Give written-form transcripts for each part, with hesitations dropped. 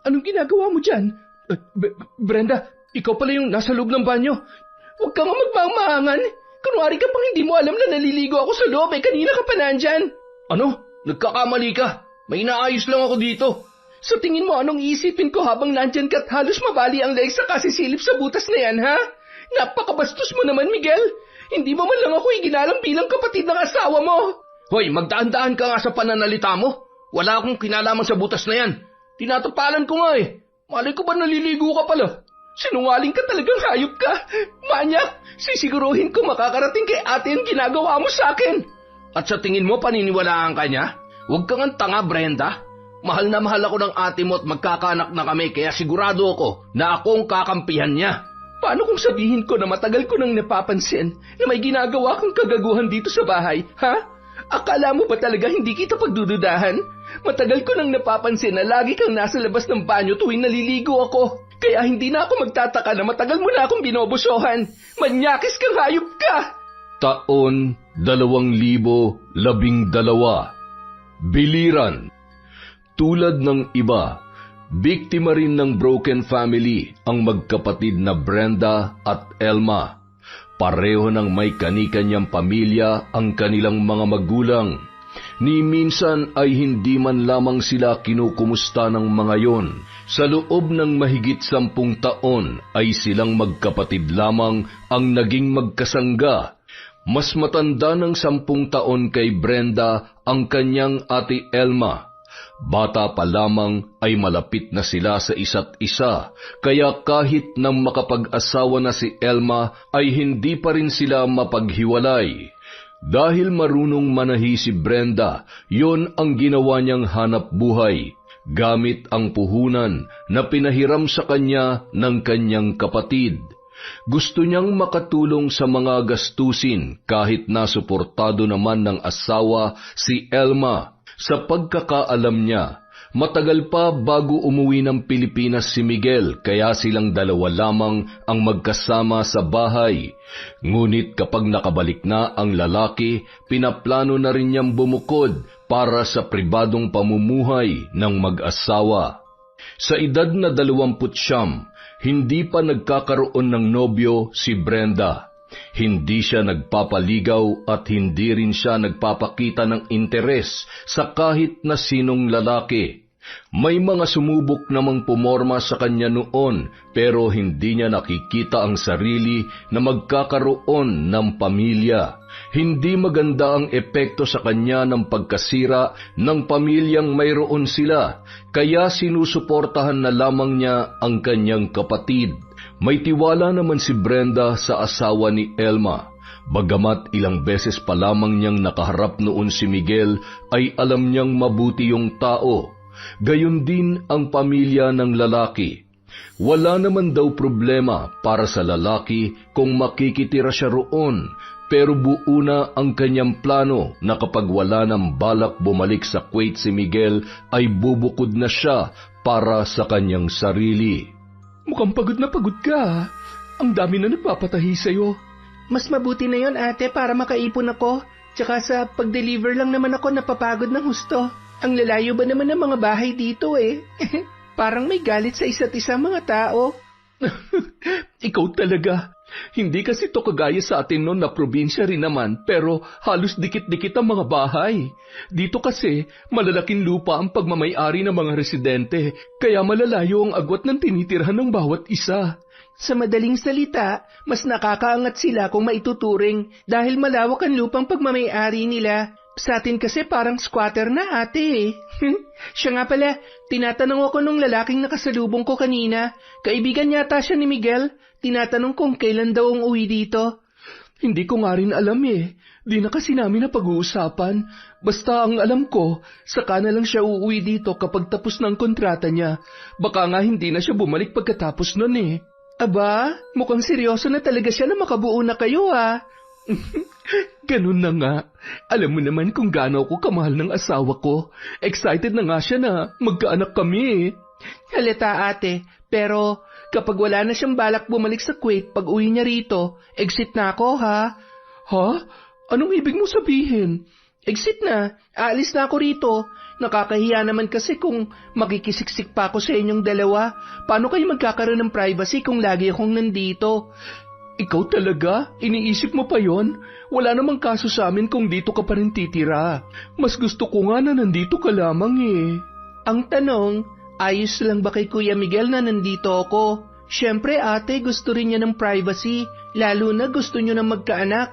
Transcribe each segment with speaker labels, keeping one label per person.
Speaker 1: Anong ginagawa mo dyan? Brenda, ikaw pala yung nasa loob ng banyo. Huwag ka nga magmamahangan. Kunwari ka pang hindi mo alam na naliligo ako sa loob kanina ka pa nandyan. Ano? Nagkakamali ka. May inaayos lang ako dito. Sa tingin mo anong iisipin ko habang nandyan ka't halos mabali ang legs sa kasisilip sa butas na yan, ha? Napakabastos mo naman, Miguel. Hindi mo man lang ako iginalang bilang kapatid ng asawa mo. Hoy, magdaan-daan ka nga sa pananalita mo. Wala akong kinalaman sa butas na yan. Tinatapalan ko nga eh. Malay ko ba naliligo ka pala? Sinungaling ka, talagang hayop ka. Manyak, sisiguruhin ko makakarating kay ate ang ginagawa mo sa akin. At sa tingin mo paniniwalaan ka niya? Huwag kang ang tanga, Brenda. Mahal na mahal ako ng ate mo at magkakaanak na kami kaya sigurado ako na akong kakampihan niya. Paano kung sabihin ko na matagal ko nang napapansin na may ginagawa kang kagaguhan dito sa bahay, ha? Akala mo ba talaga hindi kita pagdududahan? Matagal ko nang napapansin na lagi kang nasa labas ng banyo tuwing naliligo ako. Kaya hindi na ako magtataka na matagal mo na akong binobosohan. Manyakis kang hayop ka!
Speaker 2: Taon 2012. Biliran. Tulad ng iba, biktima rin ng broken family ang magkapatid na Brenda at Elma. Pareho ng may kani-kanyang pamilya ang kanilang mga magulang. Ni minsan ay hindi man lamang sila kinukumusta ng mga yon. Sa loob ng mahigit 10 taon ay silang magkapatid lamang ang naging magkasangga. Mas matanda ng 10 taon kay Brenda ang kanyang ate Elma. Bata pa lamang ay malapit na sila sa isa't isa, kaya kahit nang makapag-asawa na si Elma ay hindi pa rin sila mapaghiwalay. Dahil marunong manahi si Brenda, yon ang ginawa niyang hanap buhay, gamit ang puhunan na pinahiram sa kanya ng kanyang kapatid. Gusto niyang makatulong sa mga gastusin kahit nasuportado naman ng asawa si Elma. Sa pagkakaalam niya, matagal pa bago umuwi ng Pilipinas si Miguel kaya silang dalawa lamang ang magkasama sa bahay. Ngunit kapag nakabalik na ang lalaki, pinaplano na rin niyang bumukod para sa pribadong pamumuhay ng mag-asawa. Sa edad na 29, hindi pa nagkakaroon ng nobyo si Brenda. Hindi siya nagpapaligaw at hindi rin siya nagpapakita ng interes sa kahit na sinong lalaki. May mga sumubok namang pumorma sa kanya noon pero hindi niya nakikita ang sarili na magkakaroon ng pamilya. Hindi maganda ang epekto sa kanya ng pagkasira ng pamilyang mayroon sila, kaya sinusuportahan na lamang niya ang kanyang kapatid. May tiwala naman si Brenda sa asawa ni Elma. Bagamat ilang beses pa lamang niyang nakaharap noon si Miguel, ay alam niyang mabuti yung tao. Gayon din ang pamilya ng lalaki. Wala naman daw problema para sa lalaki kung makikitira siya roon, pero buo na ang kanyang plano na kapag wala ng balak bumalik sa Kuwait si Miguel, ay bubukod na siya para sa kanyang sarili.
Speaker 1: Mukhang pagod ka. Ang dami na nagpapatahi sa'yo. Mas mabuti na yon, ate, para makaipon ako. Tsaka sa pag-deliver lang naman ako napapagod ng husto. Ang lalayo ba naman ng mga bahay dito eh? Parang may galit sa isa't isa mga tao. Ikaw talaga. Hindi kasi to kagaya sa atin noon na probinsya rin naman, pero halos dikit-dikit ang mga bahay. Dito kasi, malalaking lupa ang pagmamay-ari ng mga residente, kaya malalayo ang agwat ng tinitirhan ng bawat isa. Sa madaling salita, mas nakakaangat sila kung maituturing dahil malawak ang lupang pagmamay-ari nila. Sa atin kasi parang squatter na, ate eh. Siya nga pala, tinatanong ako nung lalaking nakasalubong ko kanina. Kaibigan yata siya ni Miguel. Tinatanong kung kailan daw ang uwi dito. Hindi ko nga rin alam eh. Di na kasi namin na pag-uusapan. Basta ang alam ko, saka na lang siya uuwi dito kapag tapos ng kontrata niya. Baka nga hindi na siya bumalik pagkatapos nun eh. Aba, mukhang seryoso na talaga siya na makabuo na kayo ah. Ganun na nga. Alam mo naman kung gaano ako kamahal ng asawa ko. Excited na nga siya na magkaanak kami eh. Halata ate, pero kapag wala na siyang balak bumalik sa Kuwait pag uwi niya rito, exit na ako ha? Ha? Anong ibig mo sabihin? Exit na. Aalis na ako rito. Nakakahiya naman kasi kung makikisiksik pa ako sa inyong dalawa. Paano kayo magkakaroon ng privacy kung lagi akong nandito? Ikaw talaga? Iniisip mo pa yon? Wala namang kaso sa amin kung dito ka pa rin titira. Mas gusto ko nga na nandito ka lamang eh. Ang tanong, ayos lang ba kay Kuya Miguel na nandito ako? Siyempre ate, gusto rin niya ng privacy. Lalo na gusto niyo na magkaanak.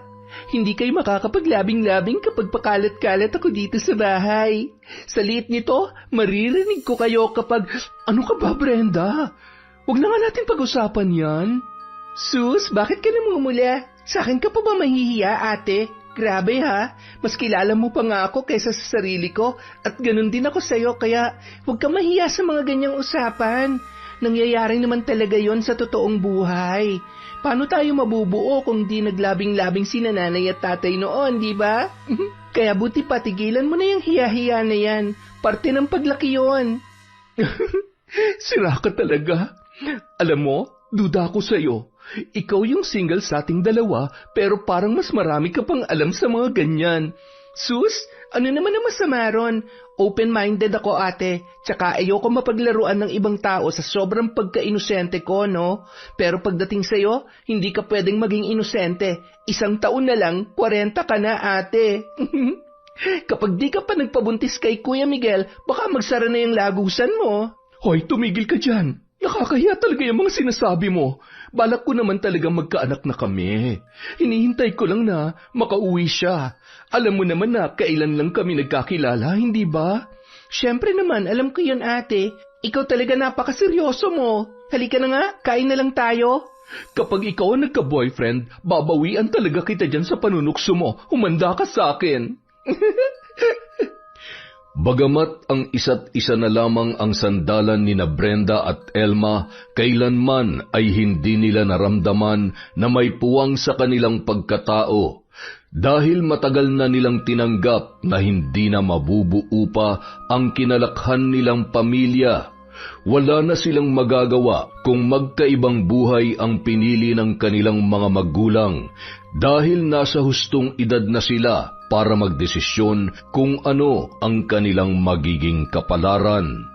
Speaker 1: Hindi kayo makakapaglabing-labing kapag pakalat-kalat ako dito sa bahay. Sa liit nito, maririnig ko kayo kapag... Ano ka ba, Brenda? Huwag na nga natin pag-usapan yan. Sus, bakit ka namumula? Sa akin ka pa ba mahihiya, ate? Grabe ha, mas kilala mo pa nga ako kaysa sa sarili ko at ganun din ako sa'yo kaya huwag ka mahiya sa mga ganyang usapan. Nangyayari naman talaga yon sa totoong buhay. Paano tayo mabubuo kung di naglabing-labing si nanay at tatay noon, di ba? Kaya buti patigilan mo na yung hiya-hiya na yan. Parte ng paglaki yon. Sira ka talaga. Alam mo, duda ako sa'yo. Ikaw yung single sa ating dalawa, pero parang mas marami ka pang alam sa mga ganyan. Sus, ano naman ang masama ron? Open-minded ako ate, tsaka ayoko mapaglaruan ng ibang tao sa sobrang pagka-inosente ko, no? Pero pagdating sa'yo, hindi ka pwedeng maging inosente. 1 taon na lang, 40 ka na ate. Kapag di ka pa nagpabuntis kay Kuya Miguel, baka magsara na yung lagusan mo. Hoy, tumigil ka dyan. Nakakahiya talaga yung mga sinasabi mo. Balak ko naman talagang magkaanak na kami. Hinihintay ko lang na makauwi siya. Alam mo naman na kailan lang kami nagkakilala, hindi ba? Siyempre naman, alam ko yun ate. Ikaw talaga napakaseryoso mo. Halika na nga, kain na lang tayo. Kapag ikaw ang nagka-boyfriend, babawian talaga kita dyan sa panunukso mo. Humanda ka sa akin.
Speaker 2: Bagamat ang isa't isa na lamang ang sandalan ni na Brenda at Elma, kailanman ay hindi nila naramdaman na may puwang sa kanilang pagkatao. Dahil matagal na nilang tinanggap na hindi na mabubuo pa ang kinalakhan nilang pamilya. Wala na silang magagawa kung magkaibang buhay ang pinili ng kanilang mga magulang dahil nasa hustong edad na sila para magdesisyon kung ano ang kanilang magiging kapalaran.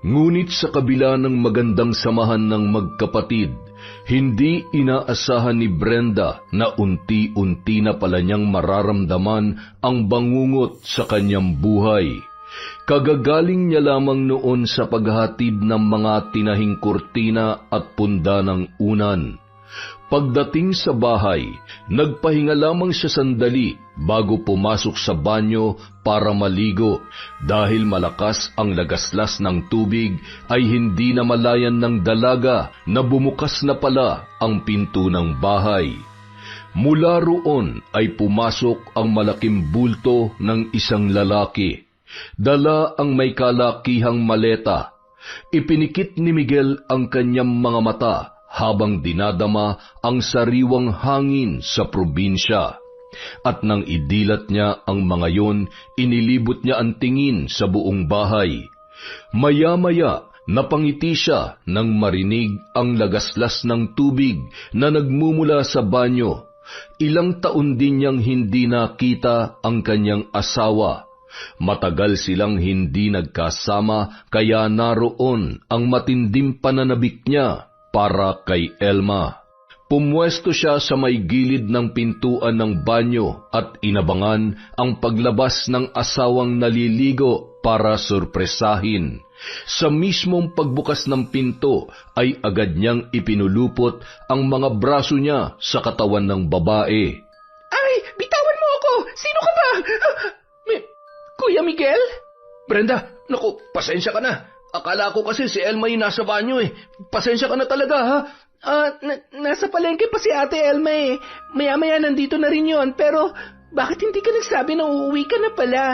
Speaker 2: Ngunit sa kabila ng magandang samahan ng magkapatid, hindi inaasahan ni Brenda na unti-unti na pala niyang mararamdaman ang bangungot sa kanyang buhay. Kagagaling niya lamang noon sa paghatid ng mga tinahing kurtina at punda ng unan. Pagdating sa bahay, nagpahinga lamang siya sandali bago pumasok sa banyo para maligo. Dahil malakas ang lagaslas ng tubig ay hindi na malayan ng dalaga na bumukas na pala ang pinto ng bahay. Mula roon ay pumasok ang malaking bulto ng isang lalaki. Dala ang may kalakihang maleta. Ipinikit ni Miguel ang kanyang mga mata habang dinadama ang sariwang hangin sa probinsya. At nang idilat niya ang mga yon, inilibot niya ang tingin sa buong bahay. Maya-maya, napangiti siya nang marinig ang lagaslas ng tubig na nagmumula sa banyo. Ilang taon din niyang hindi nakita ang kanyang asawa. Matagal silang hindi nagkasama kaya naroon ang matinding pananabik niya para kay Elma. Pumwesto siya sa may gilid ng pintuan ng banyo at inabangan ang paglabas ng asawang naliligo para sorpresahin. Sa mismong pagbukas ng pinto ay agad niyang ipinulupot ang mga braso niya sa katawan ng babae.
Speaker 1: Ay, bitawan mo ako! Sino ka ba? Kuya Miguel? Brenda, naku, pasensya ka na. Akala ko kasi si Elma yung nasa banyo eh. Pasensya ka na talaga ha. Nasa palengke pa si Ate Elma eh. Maya-maya nandito na rin yun. Pero bakit hindi ka nagsabi na uuwi ka na pala?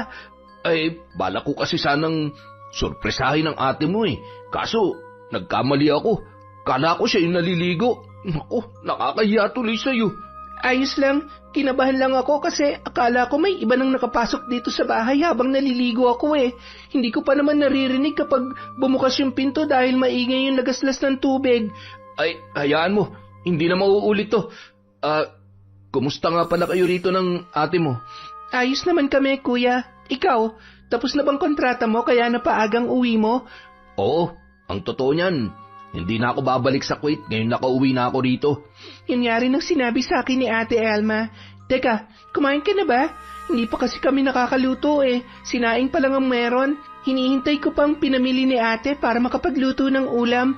Speaker 1: Ay, bala ko kasi sanang sorpresahin ang ate mo eh. Kaso, nagkamali ako. Kala ko siya yung naliligo. Naku, nakakahiya tuloy sa'yo. Ayos lang, kinabahan lang ako kasi akala ko may iba nang nakapasok dito sa bahay habang naliligo ako eh. Hindi ko pa naman naririnig kapag bumukas yung pinto dahil maingay yung nagaslas ng tubig. Ay, hayaan mo, hindi na mauulit to. Kumusta nga pala kayo rito ng ate mo? Ayos naman kami, kuya. Ikaw, tapos na bang kontrata mo kaya napaagang uwi mo?
Speaker 2: Oo, ang totoo niyan. Hindi na ako babalik sa Kuwait ngayon nakauwi na ako rito.
Speaker 1: Yun nga rin ang sinabi sa akin ni Ate Elma. Teka, kumain ka na ba? Hindi pa kasi kami nakakaluto eh. Sinaing pa lang ang meron. Hinihintay ko pang pinamili ni ate para makapagluto ng ulam.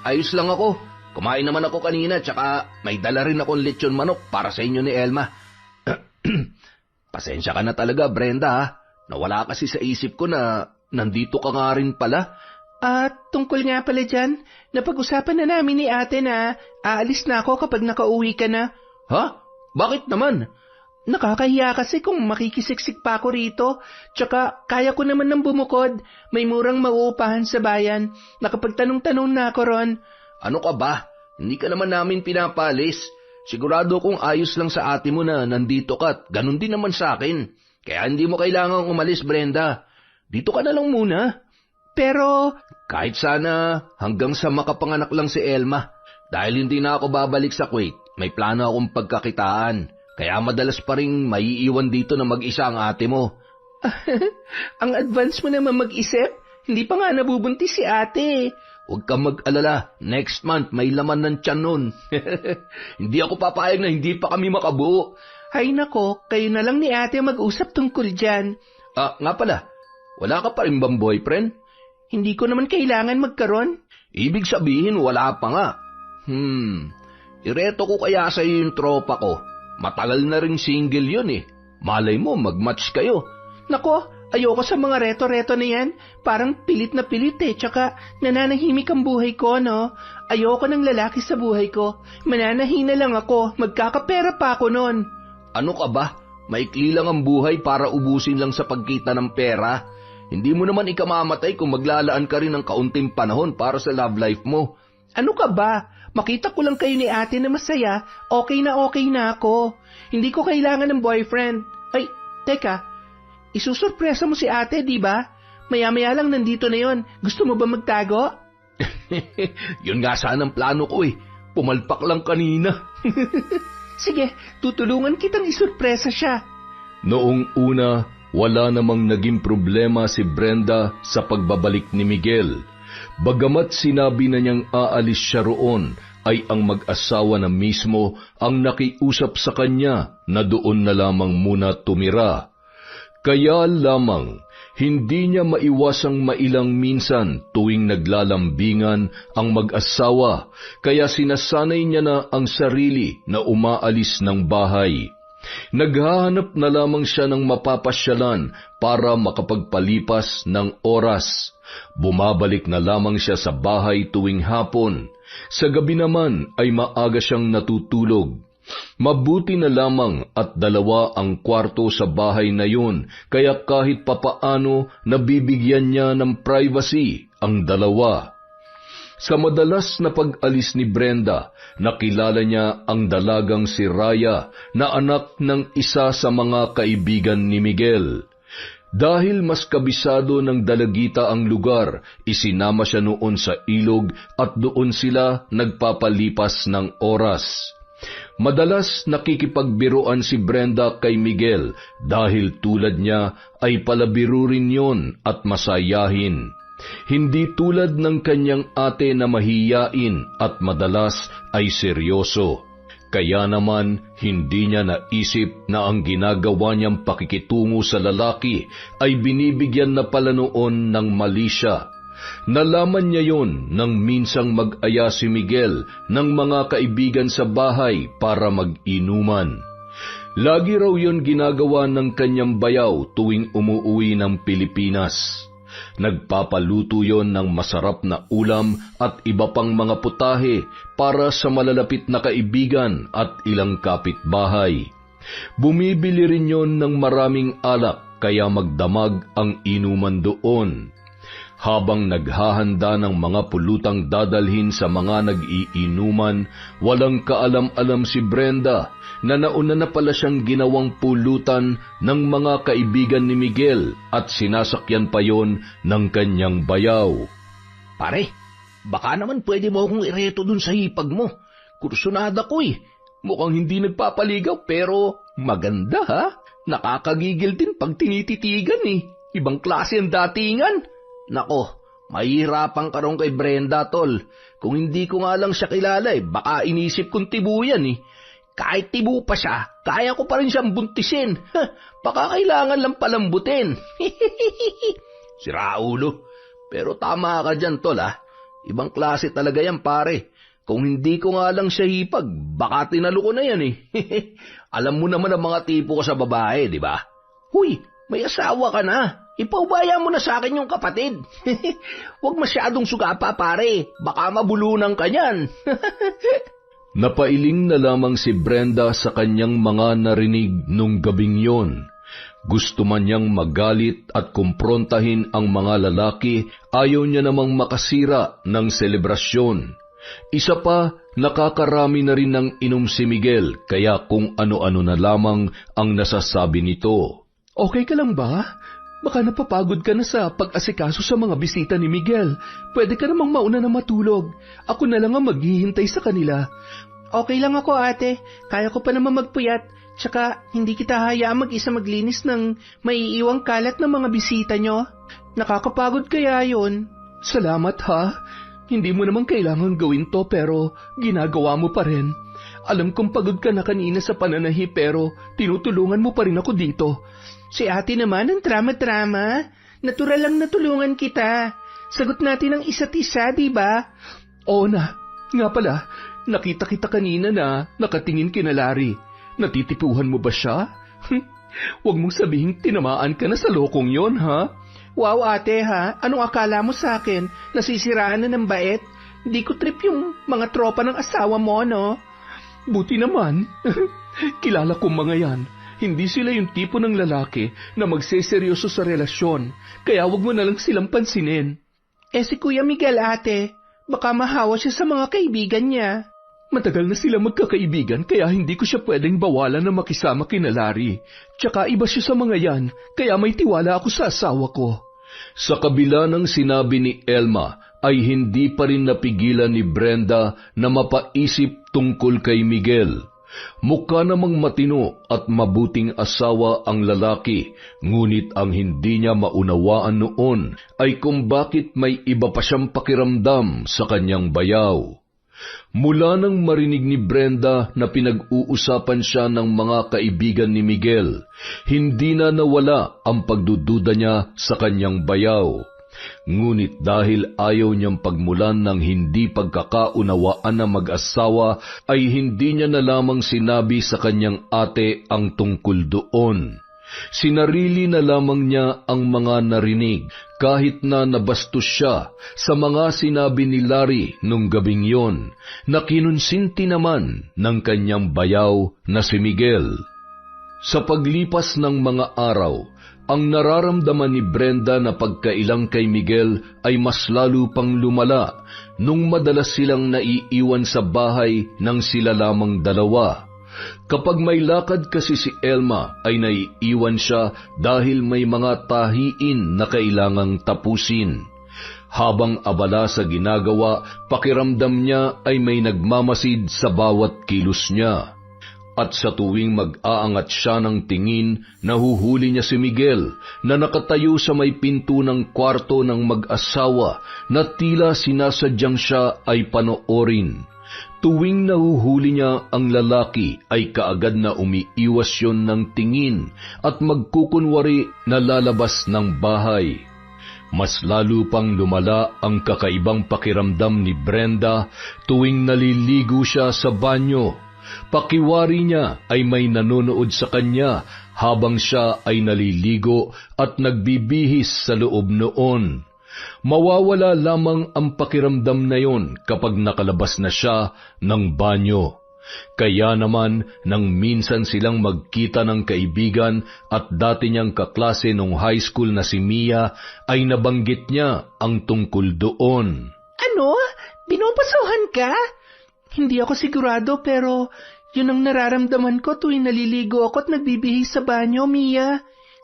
Speaker 2: Ayos lang ako. Kumain naman ako kanina tsaka may dala rin akong lechon manok para sa inyo ni Elma. Pasensya ka na talaga, Brenda ha. Nawala kasi sa isip ko na nandito ka nga rin pala.
Speaker 1: Tungkol nga pala dyan, napag-usapan na namin ni ate na aalis na ako kapag nakauwi ka na.
Speaker 2: Ha? Bakit naman?
Speaker 1: Nakakahiya kasi kung makikisiksik pa ako rito. Tsaka kaya ko naman ng bumukod. May murang mauupahan sa bayan. Nakapagtanong-tanong na ako ron.
Speaker 2: Ano ka ba? Hindi ka naman namin pinapalis. Sigurado kong ayos lang sa ate mo na nandito ka at ganun din naman sa akin. Kaya hindi mo kailangang umalis, Brenda. Dito ka na lang muna.
Speaker 1: Pero
Speaker 2: kahit sana hanggang sa makapanganak lang si Elma. Dahil hindi na ako babalik sa Kuwait, may plano akong pagkakitaan. Kaya madalas pa rin maiiwan dito na mag-isa ang ate mo.
Speaker 1: Ang advance mo naman mag-isip. Hindi pa nga nabubuntis si ate.
Speaker 2: Huwag kang mag-alala. Next month may laman ng tiyan nun. Hindi ako papayag na hindi pa kami makabuo.
Speaker 1: Ay nako, kayo na lang ni ate mag-usap tungkol dyan.
Speaker 2: Nga pala, wala ka pa rin bang boyfriend?
Speaker 1: Hindi ko naman kailangan magkaroon.
Speaker 2: Ibig sabihin wala pa nga. Ireto ko kaya sa iyo yung tropa ko. Matagal na ring single yun eh. Malay mo, mag-match kayo.
Speaker 1: Nako, ayoko sa mga reto-reto na yan. Parang pilit na pilit eh. Tsaka nananahimik ang buhay ko, no? Ayoko ng lalaki sa buhay ko. Mananahina lang ako. Magkakapera pa ako nun.
Speaker 2: Ano ka ba? Maikli lang ang buhay para ubusin lang sa pagkita ng pera. Hindi mo naman ikamamatay kung maglalaan ka rin ng kaunting panahon para sa love life mo.
Speaker 1: Ano ka ba? Makita ko lang kayo ni ate na masaya, okay na ako. Hindi ko kailangan ng boyfriend. Ay, teka, isusurpresa mo si ate, di ba? Maya-maya lang nandito na yon. Gusto mo ba magtago?
Speaker 2: Yun nga sana ang plano ko eh. Pumalpak lang kanina.
Speaker 1: Sige, tutulungan kitang isurpresa siya.
Speaker 2: Noong una, wala namang naging problema si Brenda sa pagbabalik ni Miguel. Bagamat sinabi na niyang aalis siya roon, ay ang mag-asawa na mismo ang nakiusap sa kanya na doon na lamang muna tumira. Kaya lamang, hindi niya maiwasang mailang minsan tuwing naglalambingan ang mag-asawa, kaya sinasanay niya na ang sarili na umaalis ng bahay. Naghahanap na lamang siya ng mapapasyalan para makapagpalipas ng oras. Bumabalik na lamang siya sa bahay tuwing hapon. Sa gabi naman ay maaga siyang natutulog. Mabuti na lamang at 2 ang kwarto sa bahay na yun, kaya kahit papaano nabibigyan niya ng privacy ang 2. Sa madalas na pag-alis ni Brenda, nakilala niya ang dalagang si Raya na anak ng isa sa mga kaibigan ni Miguel. Dahil mas kabisado ng dalagita ang lugar, isinama siya noon sa ilog at doon sila nagpapalipas ng oras. Madalas nakikipagbiruan si Brenda kay Miguel dahil tulad niya ay palabiro rin yon at masayahin. Hindi tulad ng kanyang ate na mahiyain at madalas ay seryoso. Kaya naman, hindi niya naisip na ang ginagawa niyang pakikitungo sa lalaki ay binibigyan na pala noon ng mali siya. Nalaman niya yon nang minsang mag-aya si Miguel ng mga kaibigan sa bahay para mag-inuman. Lagi raw yon ginagawa ng kanyang bayaw tuwing umuuwi ng Pilipinas. Nagpapaluto yon ng masarap na ulam at iba pang mga putahe para sa malalapit na kaibigan at ilang kapitbahay. Bumibili rin yon ng maraming alak kaya magdamag ang inuman doon. Habang naghahanda ng mga pulutang dadalhin sa mga nag-iinuman, walang kaalam-alam si Brenda na nauna na pala siyang ginawang pulutan ng mga kaibigan ni Miguel at sinasakyan pa yon ng kanyang bayaw.
Speaker 3: Pare, baka naman pwede mo akong ireto dun sa hipag mo. Kursunada ko eh. Mukhang hindi nagpapaligaw pero maganda ha?
Speaker 2: Nakakagigil din pag tinititigan eh. Ibang klase ang datingan.
Speaker 3: Nako, mahihirapan ka ron kay Brenda, tol. Kung hindi ko nga lang siya kilala baka inisip kong tibo yan eh. Kahit tibo pa siya, kaya ko pa rin siyang buntisin. Baka kailangan lang palambutin. Si Raulo. Pero tama ka dyan, tol ha. Ibang klase talaga yan, pare. Kung hindi ko nga lang siya hipag, baka tinalo ko na yan eh. Alam mo naman ang mga tipo ko sa babae, di ba? Huy, may asawa ka na. Ipaubaya mo na sa akin yung kapatid. Huwag masyadong sugapa, pare. Baka mabulunan ka niyan.
Speaker 2: Napailing na lamang si Brenda sa kanyang mga narinig nung gabing yon. Gusto man niyang magalit at kumprontahin ang mga lalaki, ayaw niya namang makasira ng selebrasyon. Isa pa, nakakarami na rin ng inom si Miguel, kaya kung ano-ano na lamang ang nasasabi nito.
Speaker 1: Okay ka lang ba? Baka napapagod ka na sa pag-asikaso sa mga bisita ni Miguel. Pwede ka namang mauna na matulog. Ako na lang ang maghihintay sa kanila. Okay lang ako, ate. Kaya ko pa naman magpuyat. Tsaka, hindi kita hayaan mag-isa maglinis ng maiiwang kalat ng mga bisita nyo. Nakakapagod kaya yun. Salamat ha. Hindi mo naman kailangan gawin to pero ginagawa mo pa rin. Alam kong pagod ka na kanina sa pananahi pero tinutulungan mo pa rin ako dito. Si ate naman ang drama-drama. Natural lang natulungan kita. Sagot natin ang isa't isa, di ba? Oo na. Nga pala, nakita kita kanina na nakatingin kina Larry. Natitipuhan mo ba siya? Huwag mong sabihin tinamaan ka na sa lokong yon, ha? Wow, ate, ha? Anong akala mo sa akin? Nasisiraan na ng bait? Di ko trip yung mga tropa ng asawa mo, no? Buti naman. Kilala kong mga yan. Hindi sila yung tipo ng lalaki na magseseryoso sa relasyon. Kaya wag mo na lang silang pansinin. Si Kuya Miguel, ate. Baka mahawa siya sa mga kaibigan niya. Matagal na sila magkakaibigan kaya hindi ko siya pwedeng bawalan na makisama kina Larry. Tsaka iba siya sa mga yan, kaya may tiwala ako sa asawa ko.
Speaker 2: Sa kabila ng sinabi ni Elma, ay hindi pa rin napigilan ni Brenda na mapaisip tungkol kay Miguel. Mukha namang matino at mabuting asawa ang lalaki, ngunit ang hindi niya maunawaan noon ay kung bakit may iba pa siyang pakiramdam sa kanyang bayaw. Mula nang marinig ni Brenda na pinag-uusapan siya ng mga kaibigan ni Miguel, hindi na nawala ang pagdududa niya sa kanyang bayaw. Ngunit dahil ayaw niyang pagmulan ng hindi pagkakaunawaan ng mag-asawa, ay hindi niya na lamang sinabi sa kanyang ate ang tungkol doon. Sinarili na lamang niya ang mga narinig, kahit na nabastos siya sa mga sinabi ni Larry nung gabing yon, na kinunsinti naman ng kanyang bayaw na si Miguel. Sa paglipas ng mga araw, ang nararamdaman ni Brenda na pagkailang kay Miguel ay mas lalo pang lumala nung madalas silang naiiwan sa bahay ng sila lamang dalawa. Kapag may lakad kasi si Elma ay naiiwan siya dahil may mga tahiin na kailangang tapusin. Habang abala sa ginagawa, pakiramdam niya ay may nagmamasid sa bawat kilos niya. At sa tuwing mag-aangat siya ng tingin, nahuhuli niya si Miguel na nakatayo sa may pinto ng kwarto ng mag-asawa na tila sinasadyang siya ay panoorin. Tuwing nahuhuli niya ang lalaki ay kaagad na umiiwas yon ng tingin at magkukunwari na lalabas ng bahay. Mas lalo pang lumala ang kakaibang pakiramdam ni Brenda tuwing naliligo siya sa banyo. Pakiwari niya ay may nanonood sa kanya habang siya ay naliligo at nagbibihis sa loob noon. Mawawala lamang ang pakiramdam na yon kapag nakalabas na siya ng banyo. Kaya naman nang minsan silang magkita ng kaibigan at dati niyang kaklase nung high school na si Mia, ay nabanggit niya ang tungkol doon.
Speaker 1: Ano? Binubasuhan ka? Hindi ako sigurado pero yun ang nararamdaman ko tuwing naliligo ako at nagbibihis sa banyo, Mia.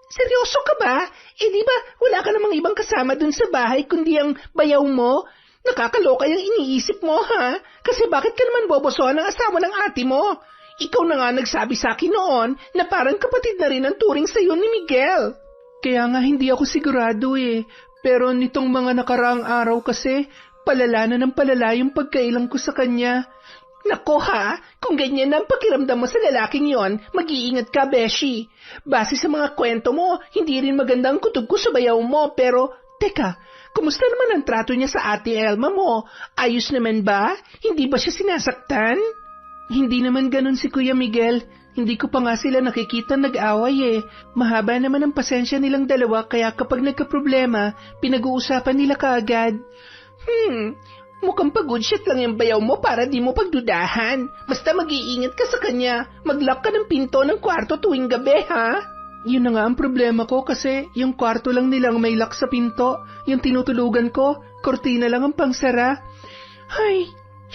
Speaker 1: Seryoso ka ba? Di ba wala ka namang ibang kasama dun sa bahay kundi ang bayaw mo? Nakakaloka yung iniisip mo, ha? Kasi bakit ka naman bobosohan ng asawa ng ate mo? ikaw na nga nagsabi sa akin noon na parang kapatid na rin ang turing sa'yo ni Miguel. Kaya nga hindi ako sigurado eh. Pero nitong mga nakaraang araw kasi, palala na ng palala yung pagkailang ko sa kanya. Nako ha, kung ganyan na ang pakiramdam mo sa lalaking yon, mag-iingat ka, Beshi. Base sa mga kwento mo, hindi rin maganda ang kutob ko sa bayaw mo, pero, teka, kumusta naman ang trato niya sa ate Elma mo? Ayos naman ba? Hindi ba siya sinasaktan? Hindi naman ganun si Kuya Miguel. Hindi ko pa nga sila nakikita nag-away eh. Mahaba naman ang pasensya nilang dalawa kaya kapag nagka-problema, pinag-uusapan nila kaagad. Mukhang pag-good-shot lang yung bayaw mo para di mo pagdudahan. Basta mag-iingat ka sa kanya. Mag-lock ka ng pinto ng kwarto tuwing gabi, ha? Yun na nga ang problema ko kasi yung kwarto lang nilang may lock sa pinto. Yung tinutulugan ko, kortina lang ang pangsara. Ay,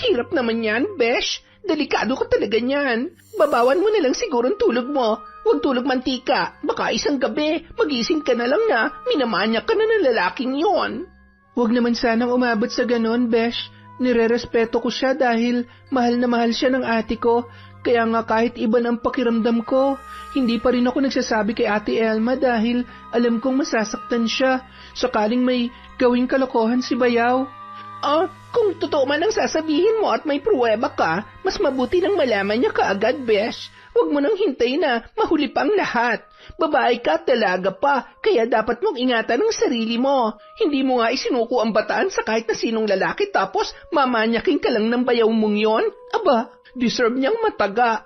Speaker 1: hirap naman yan, Besh. Delikado ka talaga niyan. Babawan mo na lang siguro ang tulog mo. Huwag tulog mantika. Baka isang gabi, magising ka na lang na minamanya ka na ng lalaking yon. Huwag naman sanang umabot sa ganon, Besh. Nire-respeto ko siya dahil mahal na mahal siya ng ate ko. Kaya nga kahit iba ng pakiramdam ko, hindi pa rin ako nagsasabi kay Ate Elma dahil alam kong masasaktan siya. Sakaling may gawing kalokohan si Bayaw. Kung totoo man ang sasabihin mo at may pruweba ka, mas mabuti nang malaman niya kaagad, Besh. Huwag mo nang hintay na mahuli pa ang lahat. Babae ka at dalaga pa, kaya dapat mong ingatan ang sarili mo. Hindi mo nga isinuko ang bataan sa kahit na sinong lalaki tapos mamanyaking ka lang ng bayaw mong yon? Aba, deserve niyang mataga.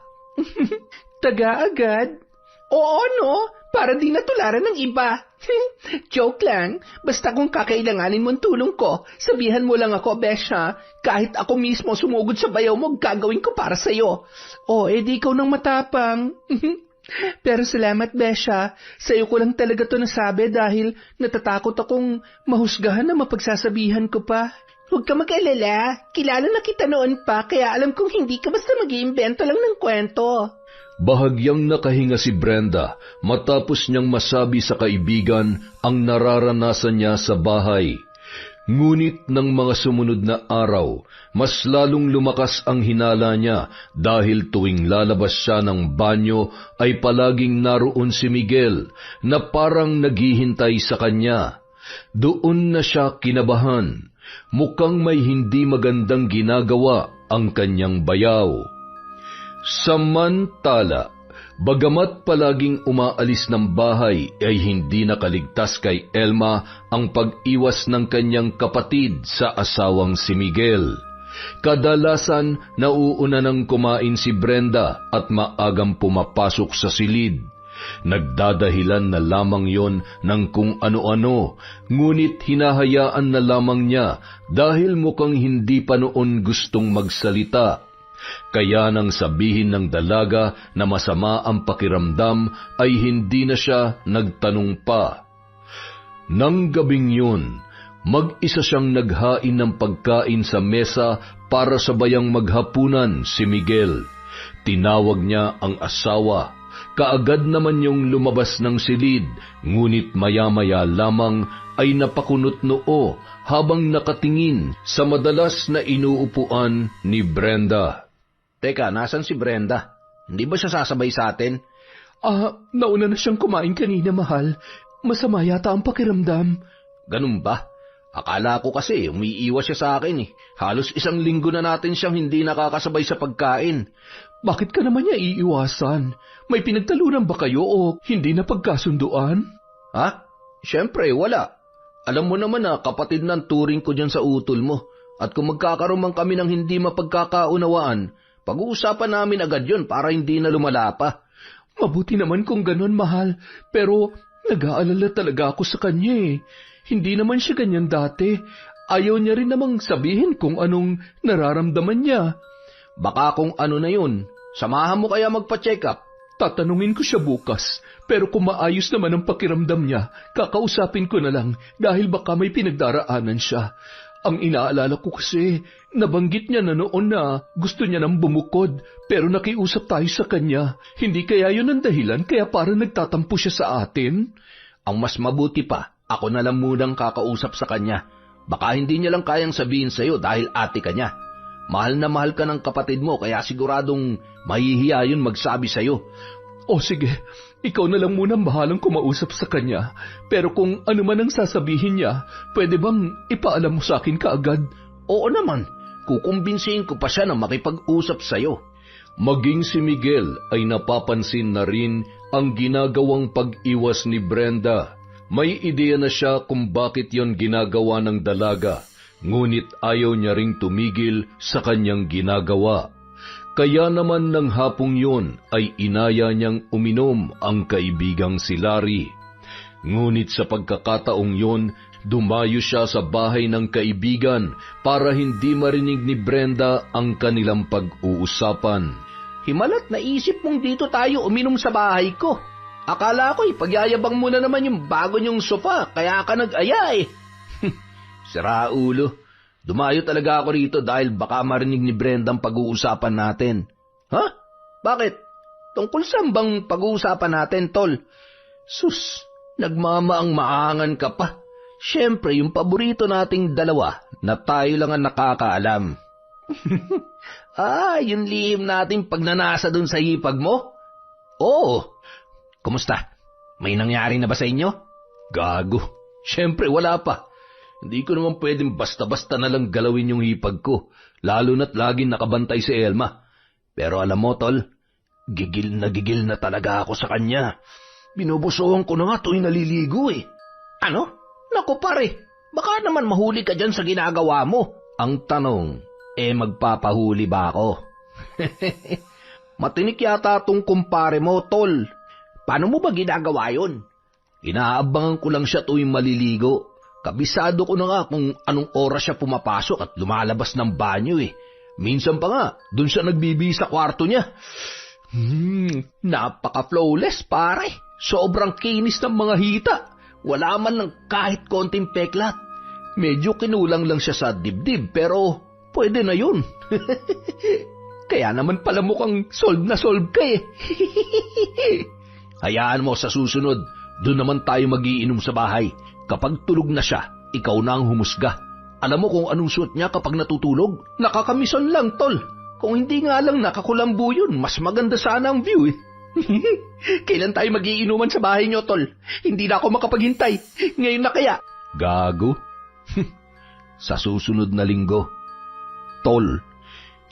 Speaker 1: Taga agad? Oo, no? Para di natularan ng iba. Joke lang. Basta kung kakailanganin mong tulong ko, sabihan mo lang ako, Besha. Kahit ako mismo sumugod sa bayaw mo, gagawin ko para sa'yo. Edi ikaw nang matapang. Pero salamat, Besha. Sa'yo ko lang talaga to nasabi dahil natatakot akong mahusgahan na mapagsasabihan ko pa. Huwag ka mag-alala. Kilala na kita noon pa, kaya alam kong hindi ka basta mag-iimbento lang ng kwento.
Speaker 2: Bahagyang nakahinga si Brenda matapos niyang masabi sa kaibigan ang nararanasan niya sa bahay. Ngunit ng mga sumunod na araw, mas lalong lumakas ang hinala niya dahil tuwing lalabas siya ng banyo ay palaging naroon si Miguel na parang naghihintay sa kanya. Doon na siya kinabahan. Mukhang may hindi magandang ginagawa ang kanyang bayaw. Samantala, bagamat palaging umaalis ng bahay ay hindi nakaligtas kay Elma ang pag-iwas ng kanyang kapatid sa asawang si Miguel. Kadalasan nauuna nang kumain si Brenda at maagang pumapasok sa silid. Nagdadahilan na lamang yon ng kung ano-ano, ngunit hinahayaan na lamang niya dahil mukhang hindi pa noon gustong magsalita. Kaya nang sabihin ng dalaga na masama ang pakiramdam ay hindi na siya nagtanong pa. Nang gabing yun, mag-isa siyang naghain ng pagkain sa mesa para sabayang maghapunan si Miguel. Tinawag niya ang asawa. Kaagad naman yung lumabas ng silid, ngunit maya-maya lamang ay napakunot noo habang nakatingin sa madalas na inuupuan ni Brenda.
Speaker 3: Teka, nasan si Brenda? Hindi ba siya sasabay sa atin?
Speaker 1: Nauna na siyang kumain kanina, mahal. Masama yata ang pakiramdam.
Speaker 3: Ganun ba? Akala ko kasi umiiwas siya sa akin eh. Halos 1 linggo na natin siyang hindi nakakasabay sa pagkain.
Speaker 1: Bakit ka naman niya iiwasan? May pinagtalunan ba kayo o hindi na pagkasunduan?
Speaker 3: Ha? Siyempre, wala. Alam mo naman na kapatid ng turing ko dyan sa utol mo. At kung magkakaroon man kami ng hindi mapagkakaunawaan, pag-uusapan namin agad yon para hindi na lumala pa.
Speaker 1: Mabuti naman kung ganon, mahal. Pero nag-aalala talaga ako sa kanya eh. Hindi naman siya ganyan dati. Ayaw niya rin namang sabihin kung anong nararamdaman niya.
Speaker 3: Baka kung ano na yun. Samahan mo kaya magpa-check up.
Speaker 1: Tatanungin ko siya bukas. Pero kung maayos naman ang pakiramdam niya, kakausapin ko na lang dahil baka may pinagdaraanan siya. Ang inaalala ko kasi, nabanggit niya na noon na gusto niya nang bumukod, pero nakiusap tayo sa kanya. Hindi kaya yun ang dahilan kaya parang nagtatampo siya sa atin?
Speaker 3: Ang mas mabuti pa, ako na lang munang kakausap sa kanya. Baka hindi niya lang kayang sabihin sa'yo dahil ate ka niya. Mahal na mahal ka ng kapatid mo, kaya siguradong mahihiya yun magsabi sa'yo.
Speaker 2: O sige, ikaw na lang muna bahalang kumausap sa kanya. Pero kung ano man ang sasabihin niya, pwede bang ipaalam mo sa akin kaagad?
Speaker 3: Oo naman, kukumbinsihin ko pa siya na makipag-usap sa'yo.
Speaker 2: Maging si Miguel ay napapansin na rin ang ginagawang pag-iwas ni Brenda. May ideya na siya kung bakit yon ginagawa ng dalaga, ngunit ayaw niya ring tumigil sa kanyang ginagawa. Kaya naman ng hapong yon ay inaya niyang uminom ang kaibigang si Larry. Ngunit sa pagkakataong yon, dumayo siya sa bahay ng kaibigan para hindi marinig ni Brenda ang kanilang pag-uusapan.
Speaker 3: Himalat naisip mong dito tayo uminom sa bahay ko. Akala ko pagyayabang mo na naman yung bago niyong sofa, kaya ka nag-aya eh. Sira ulo. Dumayo talaga ako rito dahil baka marinig ni Brenda ang pag-uusapan natin. Ha? Bakit? Tungkol saan bang pag-uusapan natin, tol? Sus, nagmamaang-maangan ka pa. Siyempre, yung paborito nating dalawa na tayo lang ang nakakaalam. Yung lihim nating pagnanasa dun sa hipag mo? Oo. Kumusta? May nangyari na ba sa inyo?
Speaker 2: Gago. Siyempre, wala pa. Hindi ko naman pwedeng basta-basta na lang galawin yung hipag ko, lalo na't laging nakabantay si Elma. Pero alam mo, tol, gigil na talaga ako sa kanya. Binubusuhan ko na nga tuwing naliligo eh.
Speaker 3: Ano? Naku pare, baka naman mahuli ka dyan sa ginagawa mo.
Speaker 2: Ang tanong, magpapahuli ba ako?
Speaker 3: Matinik yata tong kumpare mo, tol. Paano mo ba ginagawa yun?
Speaker 2: Inaabangan ko lang siya tuwing maliligo. Kabisado ko na nga kung anong oras siya pumapasok at lumalabas ng banyo eh. Minsan pa nga, dun siya nagbibi sa kwarto niya.
Speaker 3: Napaka-flawless pare. Sobrang kinis ng mga hita. Wala man lang kahit konting peklat.
Speaker 2: Medyo kinulang lang siya sa dibdib pero pwede na yun.
Speaker 3: Kaya naman pala mukhang solve ka eh.
Speaker 2: Hayaan mo sa susunod, doon naman tayo magiinom sa bahay. Kapag tulog na siya, ikaw na ang humusga. Alam mo kung anong suot niya kapag natutulog?
Speaker 3: Nakakamison lang, tol. Kung hindi nga lang nakakulambo yun, mas maganda sana ang view eh. Kailan tayo magiinuman sa bahay niyo, tol? Hindi na ako makapaghintay. Ngayon na kaya.
Speaker 2: Gago. Sa susunod na linggo. Tol,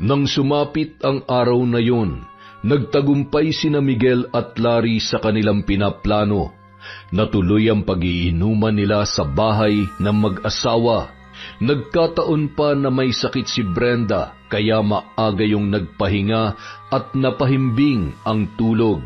Speaker 2: nang sumapit ang araw na yon, nagtagumpay sina Miguel at Larry sa kanilang pinaplano. Natuloy ang pag-iinuman nila sa bahay ng mag-asawa. Nagkataon pa na may sakit si Brenda, kaya maaga yung nagpahinga at napahimbing ang tulog.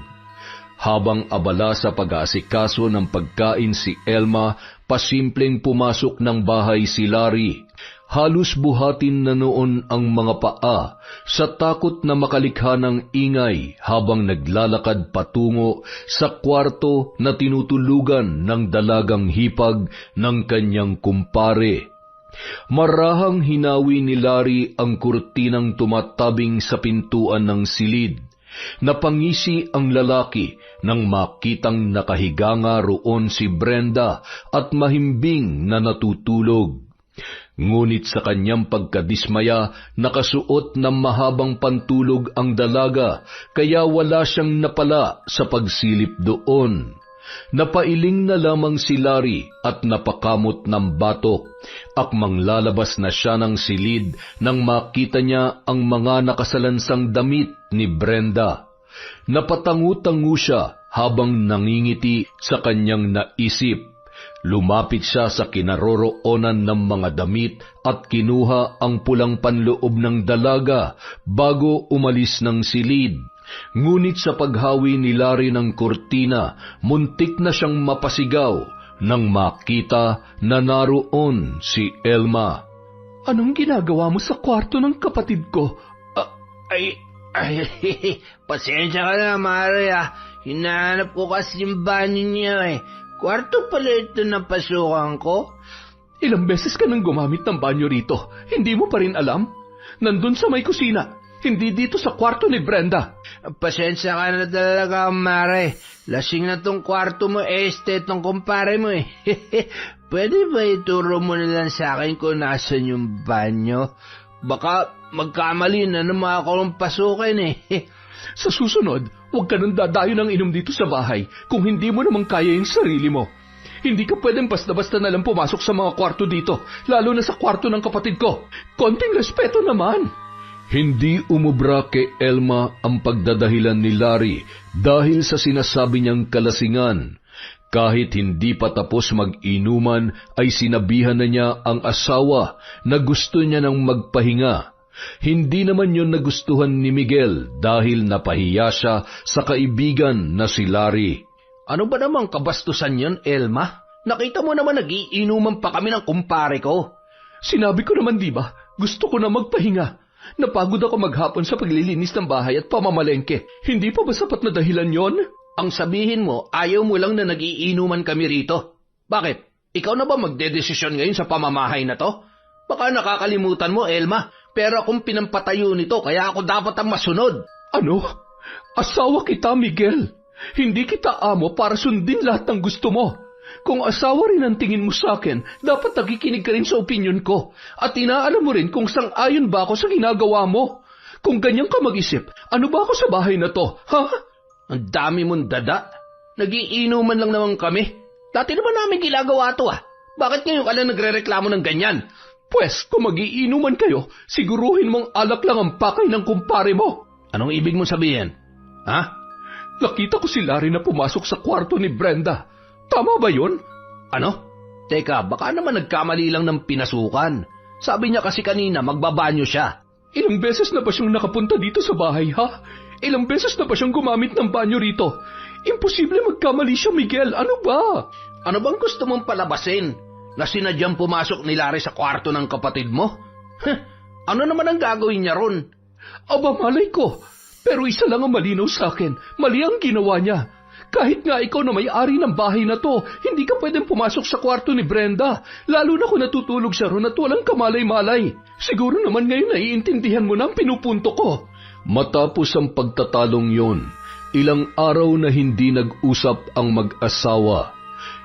Speaker 2: Habang abala sa pag-aasikaso ng pagkain si Elma, pasimpleng pumasok ng bahay si Larry. Halos buhatin na noon ang mga paa sa takot na makalikha ng ingay habang naglalakad patungo sa kwarto na tinutulugan ng dalagang hipag ng kanyang kumpare. Marahang hinawi ni Larry ang kurtinang tumatabing sa pintuan ng silid. Napangisi ang lalaki nang makitang nakahiga nga roon si Brenda at mahimbing na natutulog. Ngunit sa kanyang pagkadismaya, nakasuot ng mahabang pantulog ang dalaga, kaya wala siyang napala sa pagsilip doon. Napailing na lamang si Larry at napakamot ng batok. Akmang lalabas na siya ng silid nang makita niya ang mga nakasalansang damit ni Brenda. Napatangu-tangu siya habang nangingiti sa kanyang naisip. Lumapit siya sa kinaroroonan ng mga damit at kinuha ang pulang panloob ng dalaga bago umalis ng silid. Ngunit sa paghawi ni Larry ng kurtina, muntik na siyang mapasigaw nang makita na naroon si Elma.
Speaker 1: Anong ginagawa mo sa kwarto ng kapatid ko?
Speaker 3: Pasensya ka na, Mare. Hinahanap ko kasi yung banyo niya eh. Kwarto pala ito na pasukan ko.
Speaker 1: Ilang beses ka nang gumamit ng banyo rito. Hindi mo pa rin alam? Nandun sa may kusina. Hindi dito sa kwarto ni Brenda.
Speaker 3: Pasensya ka na talaga, Mare. Lasing na tong kwarto mo, tong kumpare mo eh. Pwede ba ituro mo na lang sa akin kung nasan yung banyo? Baka magkamali na naman ako ng pasukin eh.
Speaker 1: Sa susunod, huwag ka nang dadayo ng inom dito sa bahay kung hindi mo namang kaya yung sarili mo. Hindi ka pwedeng basta-basta na lang pumasok sa mga kwarto dito, lalo na sa kwarto ng kapatid ko. Konting respeto naman.
Speaker 2: Hindi umubra kay Elma ang pagdadahilan ni Larry dahil sa sinasabi niyang kalasingan. Kahit hindi pa tapos mag-inuman ay sinabihan na niya ang asawa na gusto niya nang magpahinga. Hindi naman yun nagustuhan ni Miguel dahil napahiya siya sa kaibigan na si Larry.
Speaker 3: Ano ba namang kabastusan yun, Elma? Nakita mo naman nagiinuman pa kami ng kumpare ko.
Speaker 1: Sinabi ko naman di ba, gusto ko na magpahinga. Napagod ako maghapon sa paglilinis ng bahay at pamamalengke. Hindi pa ba sapat na dahilan yon?
Speaker 3: Ang sabihin mo, ayaw mo lang na nagiinuman kami rito. Bakit? Ikaw na ba magdedesisyon ngayon sa pamamahay na to? Baka nakakalimutan mo, Elma. Pero akong pinampatayo nito, kaya ako dapat ang masunod.
Speaker 1: Ano? Asawa kita, Miguel. Hindi kita amo para sundin lahat ng gusto mo. Kung asawa rin ang tingin mo sa akin, dapat nakikinig ka rin sa opinyon ko. At inaalam mo rin kung sang-ayon ba ako sa ginagawa mo. Kung ganyan ka mag-isip, ano ba ako sa bahay na to, ha?
Speaker 3: Ang dami mong dada. Nagiinuman lang naman kami. Dati naman namin ginagawa to ah. Bakit ngayon ka lang nagre-reklamo ng ganyan?
Speaker 1: Pwes, kung magiinuman kayo, siguruhin mong alak lang ang pakay ng kumpare mo.
Speaker 3: Anong ibig mong sabihin? Ha?
Speaker 1: Nakita ko si Larry na pumasok sa kwarto ni Brenda. Tama ba yun?
Speaker 3: Ano? Teka, baka naman nagkamali lang ng pinasukan. Sabi niya kasi kanina magbabanyo siya.
Speaker 1: Ilang beses na ba siyang nakapunta dito sa bahay, ha? Ilang beses na ba siyang gumamit ng banyo rito? Imposible magkamali siya, Miguel. Ano ba?
Speaker 3: Ano bang gusto mong palabasin? Na sinadyang pumasok ni Larry sa kwarto ng kapatid mo? Ano naman ang gagawin niya ron?
Speaker 1: Aba, malay ko. Pero isa lang ang malinaw sa akin. Mali ang ginawa niya. Kahit nga ikaw na may-ari ng bahay na to, hindi ka pwedeng pumasok sa kwarto ni Brenda. Lalo na kung natutulog siya ron at walang kamalay-malay. Siguro naman ngayon naiintindihan mo na ang pinupunto ko.
Speaker 2: Matapos ang pagtatalong yon, ilang araw na hindi nag-usap ang mag-asawa.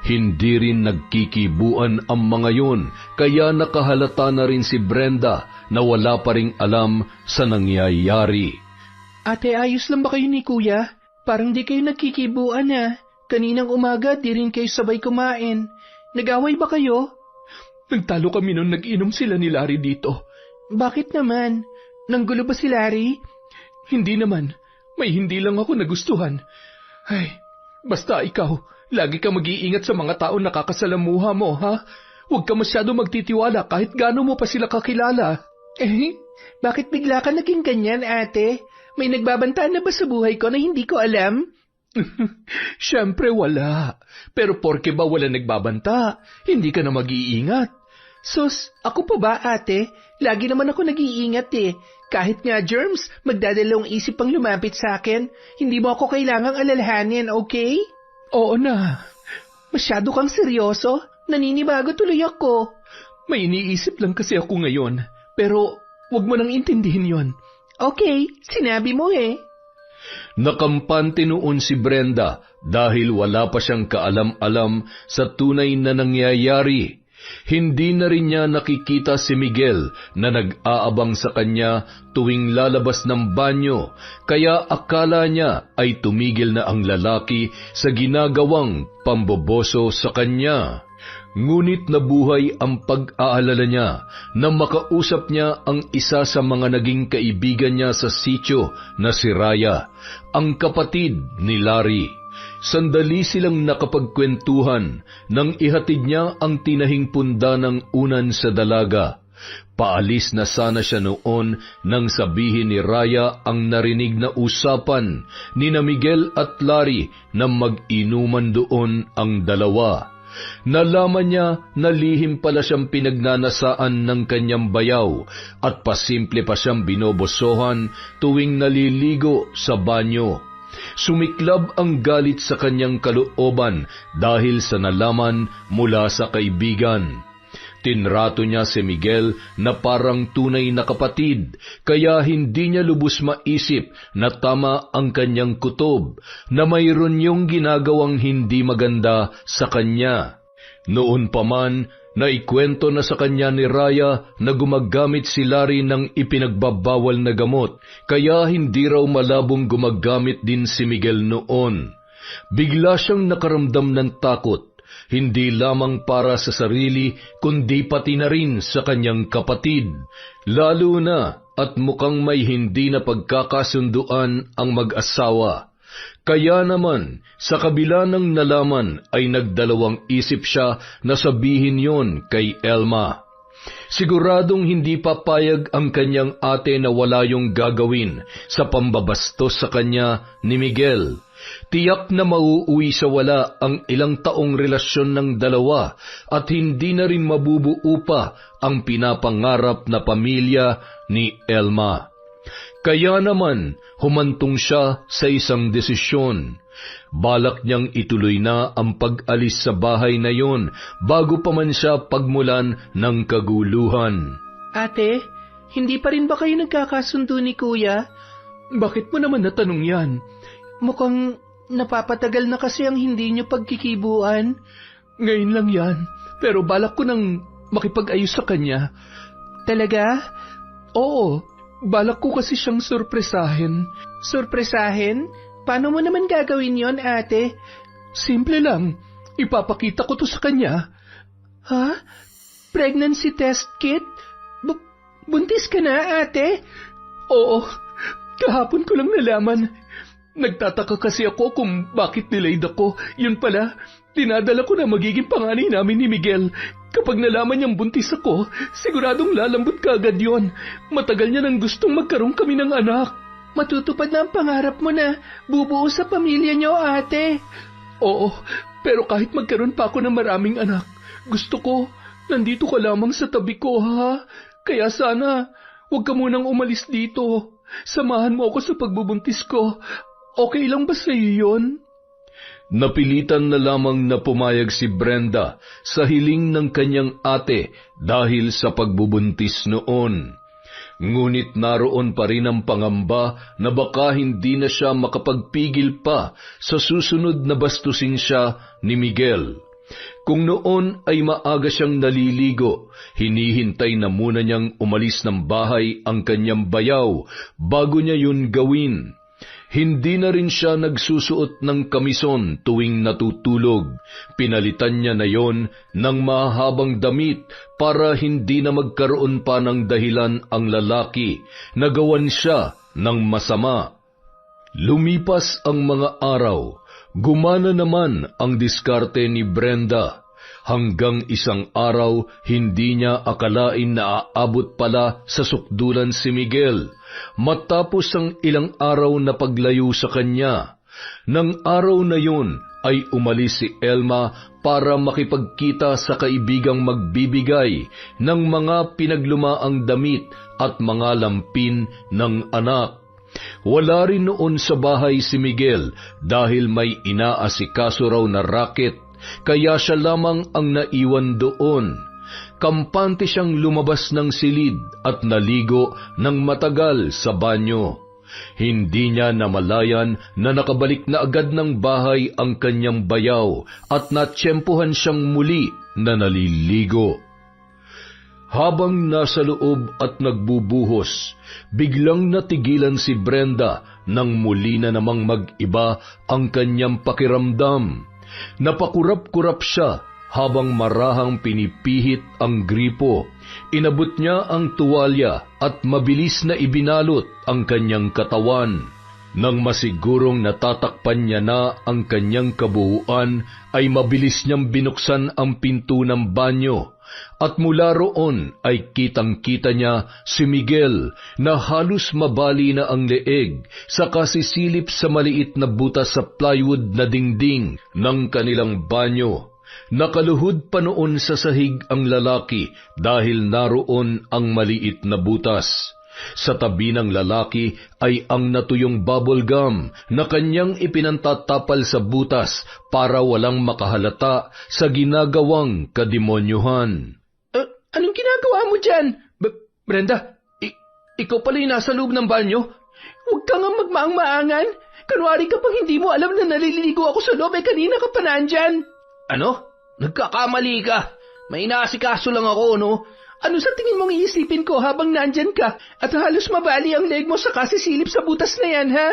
Speaker 2: Hindi rin nagkikibuan ang mga yon, kaya nakahalata na rin si Brenda na wala pa ring alam sa nangyayari.
Speaker 1: Ate, ayos lang ba kayo ni Kuya? Parang di kayo nagkikibuan ha. Kaninang umaga, di rin kayo sabay kumain. Nag-away ba kayo? Nagtalo kami nung nag-inom sila ni Larry dito. Bakit naman? Nanggulo ba si Larry? Hindi naman. May hindi lang ako nagustuhan. Ay, basta ikaw, lagi ka mag-iingat sa mga taong nakakasalamuha mo, ha? Huwag ka masyado magtitiwala kahit gaano mo pa sila kakilala. Bakit bigla ka naging ganyan, ate? May nagbabantaan na ba sa buhay ko na hindi ko alam? Siyempre wala. Pero porke ba wala nagbabanta, hindi ka na mag-iingat. Sus, ako pa ba ate? Lagi naman ako nag-iingat eh. Kahit nga germs, magdadalawang isip pang lumapit sa akin. Hindi mo ako kailangang alalahanin, okay? Oo na. Masyado kang seryoso. Naninibago tuloy ako. May iniisip lang kasi ako ngayon. Pero wag mo nang intindihin yon. Okay, sinabi mo eh.
Speaker 2: Nakampante noon si Brenda dahil wala pa siyang kaalam-alam sa tunay na nangyayari. Hindi na rin niya nakikita si Miguel na nag-aabang sa kanya tuwing lalabas ng banyo, kaya akala niya ay tumigil na ang lalaki sa ginagawang pamboboso sa kanya. Ngunit nabuhay ang pag-aalala niya na makausap niya ang isa sa mga naging kaibigan niya sa sitio na si Raya, ang kapatid ni Larry. Sandali silang nakapagkwentuhan nang ihatid niya ang tinahing punda ng unan sa dalaga. Paalis na sana siya noon nang sabihin ni Raya ang narinig na usapan ni na Miguel at Larry na mag-inuman doon ang dalawa. Nalaman niya na lihim pala siyang pinagnanasaan ng kanyang bayaw at pasimple pa siyang binobosohan tuwing naliligo sa banyo. Sumiklab ang galit sa kanyang kalooban dahil sa nalaman mula sa kaibigan. Tinrato niya si Miguel na parang tunay na kapatid, kaya hindi niya lubos maisip na tama ang kanyang kutob, na mayroon yung ginagawang hindi maganda sa kanya. Noon pa man, Naikwento na sa kanya ni Raya na gumagamit si Larry ng ipinagbabawal na gamot, kaya hindi raw malabong gumagamit din si Miguel noon. Bigla siyang nakaramdam ng takot, hindi lamang para sa sarili kundi pati na rin sa kanyang kapatid. Lalo na at mukhang may hindi na pagkakasunduan ang mag-asawa. Kaya naman, sa kabila ng nalaman ay nagdalawang isip siya na sabihin yon kay Elma. Siguradong hindi papayag ang kanyang ate na wala yung gagawin sa pambabastos sa kanya ni Miguel. Tiyak na mauuwi sa wala ang ilang taong relasyon ng dalawa at hindi na rin mabubuo pa ang pinapangarap na pamilya ni Elma. Kaya naman, humantong siya sa isang desisyon. Balak niyang ituloy na ang pag-alis sa bahay na yon bago pa man siya pagmulan ng kaguluhan.
Speaker 1: Ate, hindi pa rin ba kayo nagkakasundo ni Kuya?
Speaker 2: Bakit mo naman natanong yan?
Speaker 1: Mukhang napapatagal na kasi ang hindi niyo pagkikibuan.
Speaker 2: Ngayon lang yan, pero balak ko nang makipag-ayos sa kanya.
Speaker 1: Talaga?
Speaker 2: Oo, balak ko kasi siyang sorpresahin.
Speaker 1: Sorpresahin? Paano mo naman gagawin yon, ate?
Speaker 2: Simple lang, ipapakita ko to sa kanya.
Speaker 1: Ha? Pregnancy test kit? Buntis ka na, ate?
Speaker 2: Oo, kahapon ko lang nalaman. Nagtataka kasi ako kung bakit nilaid ako. Yun pala, dinadala ko na magiging panganay namin ni Miguel. Kapag nalaman niyang buntis ako, siguradong lalambot ka agad yun. Matagal niya nang gustong magkaroon kami ng anak.
Speaker 1: Matutupad na ang pangarap mo na bubuo sa pamilya niyo, ate.
Speaker 2: Oo, pero kahit magkaroon pa ako ng maraming anak, gusto ko, nandito ka lamang sa tabi ko, ha? Kaya sana, huwag ka munang umalis dito. Samahan mo ako sa pagbubuntis ko. Okay lang ba sa iyo yun? Napilitan na lamang na pumayag si Brenda sa hiling ng kanyang ate dahil sa pagbubuntis noon. Ngunit naroon pa rin ang pangamba na baka hindi na siya makapagpigil pa sa susunod na bastusin siya ni Miguel. Kung noon ay maaga siyang naliligo, hinihintay na muna niyang umalis ng bahay ang kanyang bayaw bago niya yun gawin. Hindi na rin siya nagsusuot ng kamison tuwing natutulog. Pinalitan niya na yon ng mahabang damit para hindi na magkaroon pa ng dahilan ang lalaki na gawan siya ng masama. Lumipas ang mga araw, gumana naman ang diskarte ni Brenda. Hanggang isang araw, hindi niya akalain na aabot pala sa sukdulan si Miguel, matapos ang ilang araw na paglayo sa kanya. Nang araw na yun ay umalis si Elma para makipagkita sa kaibigang magbibigay ng mga pinaglumaang damit at mga lampin ng anak. Wala rin noon sa bahay si Miguel dahil may inaasikaso raw na racket, kaya siya lamang ang naiwan doon. Kampante siyang lumabas ng silid at naligo ng matagal sa banyo. Hindi niya namalayan na nakabalik na agad ng bahay ang kanyang bayaw at natsyempohan siyang muli na naliligo. Habang nasa loob at nagbubuhos, biglang natigilan si Brenda nang muli na namang mag-iba ang kanyang pakiramdam. Napakurap-kurap siya habang marahang pinipihit ang gripo. Inabot niya ang tuwalya at mabilis na ibinalot ang kanyang katawan. Nang masigurong natatakpan niya na ang kanyang kabuuan, ay mabilis niyang binuksan ang pinto ng banyo. At mula roon ay kitang-kita niya si Miguel na halos mabali na ang leeg sa kasisilip sa maliit na butas sa plywood na dingding ng kanilang banyo. Nakaluhod pa noon sa sahig ang lalaki dahil naroon ang maliit na butas. Sa tabi ng lalaki ay ang natuyong bubble gum na kanyang ipinantatapal sa butas para walang makahalata sa ginagawang kademonyuhan.
Speaker 1: Anong ginagawa mo dyan?
Speaker 2: Brenda, ikaw pala yung nasa loob ng banyo?
Speaker 1: Huwag ka nga magmaang-maangan. Kunwari ka pang hindi mo alam na naliligo ako sa loob, kanina ka pa nandyan.
Speaker 3: Ano? Nagkakamali ka. May inaasikaso lang ako, no?
Speaker 1: Ano sa tingin mong iisipin ko habang nandyan ka at halos mabali ang leg mo sa kasisilip sa butas na yan, ha?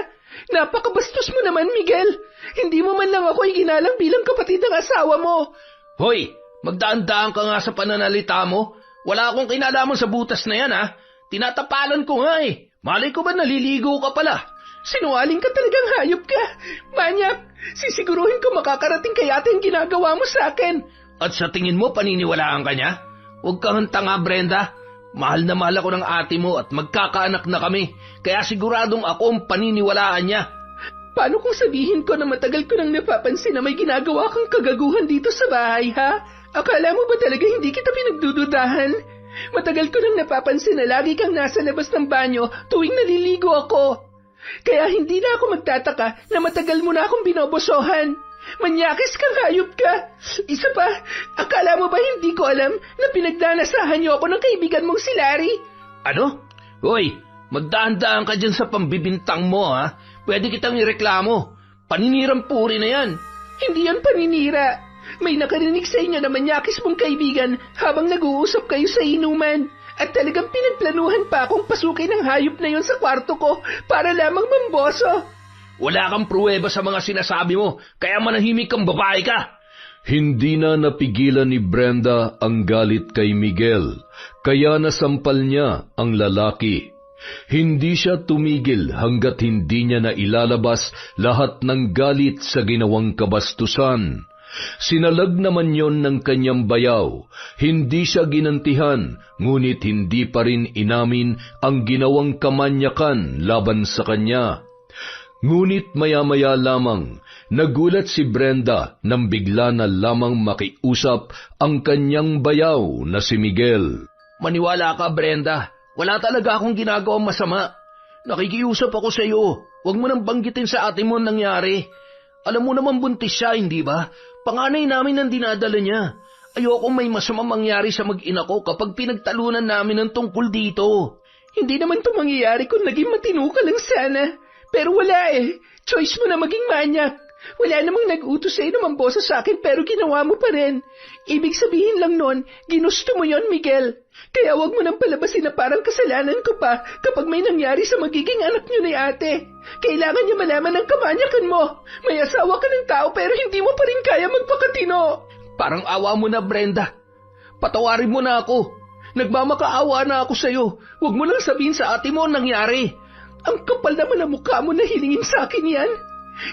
Speaker 1: Napakabastos mo naman, Miguel. Hindi mo man lang ako iginalang bilang kapatid ng asawa mo.
Speaker 3: Hoy, magdaan-daan ka nga sa pananalita mo. Wala akong kinalaman sa butas na yan, ha? Tinatapalan ko nga eh. Malay ko ba naliligo ka pala?
Speaker 1: Sinungaling ka talagang hayop ka. Manyak, sisiguruhin ko makakarating kaya yung ginagawa mo sa akin.
Speaker 3: At sa tingin mo, paniniwalaan ka niya? Huwag kang tanga, Brenda. Mahal na mahal ako ng ate mo at magkakaanak na kami. Kaya siguradong ako ang paniniwalaan niya.
Speaker 1: Paano kung sabihin ko na matagal ko nang napapansin na may ginagawa kang kagaguhan dito sa bahay, ha? Akala mo ba talaga hindi kita pinagdududahan? Matagal ko nang napapansin na lagi kang nasa labas ng banyo tuwing naliligo ako. Kaya hindi na ako magtataka na matagal mo na akong binobosohan. Manyakis kang hayop ka. Isa pa, akala mo ba hindi ko alam na pinagnanasahan niyo ako ng kaibigan mong si Larry?
Speaker 3: Ano? Hoy, magdaan-daan ka dyan sa pambibintang mo, ha? Pwede kitang ireklamo. Paninirang puri na yan.
Speaker 1: Hindi yan paninira. May nakarinig sa inyo na manyakis mong kaibigan habang nag-uusap kayo sa inuman. At talagang pinagplanuhan pa akong pasukin ng hayop na yon sa kwarto ko para lamang mamboso.
Speaker 3: Wala kang pruweba sa mga sinasabi mo, kaya manahimik kang babae ka.
Speaker 2: Hindi na napigilan ni Brenda ang galit kay Miguel, kaya nasampal niya ang lalaki. Hindi siya tumigil hanggat hindi niya nailalabas lahat ng galit sa ginawang kabastusan. Sinalag naman yon ng kanyang bayaw. Hindi siya ginantihan, ngunit hindi pa rin inamin ang ginawang kamanyakan laban sa kanya. Ngunit maya-maya lamang, nagulat si Brenda nang bigla na lamang makiusap ang kanyang bayaw na si Miguel.
Speaker 3: Maniwala ka, Brenda. Wala talaga akong ginagawang masama. Nakikiusap ako sa iyo. Huwag mo nang banggitin sa ate mo ang nangyari. Alam mo naman buntis siya, hindi ba? Panganay namin ang dinadala niya. Ayokong may masamang mangyari sa mag-ina ko kapag pinagtalunan namin ng tungkol dito.
Speaker 1: Hindi naman ito mangyayari kung naging matino ka lang sana. Pero wala eh. Choice mo na maging manyak. Wala namang nag-utos sa'yo na mambosa sa akin pero ginawa mo pa rin. Ibig sabihin lang nun, ginusto mo yon, Miguel. Kaya wag mo nang palabasin na parang kasalanan ko pa kapag may nangyari sa magiging anak niyo ni ate. Kailangan niya malaman ng kamanyakan mo. May asawa ka ng tao pero hindi mo pa rin kaya magpakatino.
Speaker 3: Parang awa mo na, Brenda. Patawarin mo na ako. Nagmamakaawa na ako sa'yo. Huwag mo lang sabihin sa ate mo ang nangyari.
Speaker 1: Ang kapal naman ang mukha mo na hilingin sa akin yan.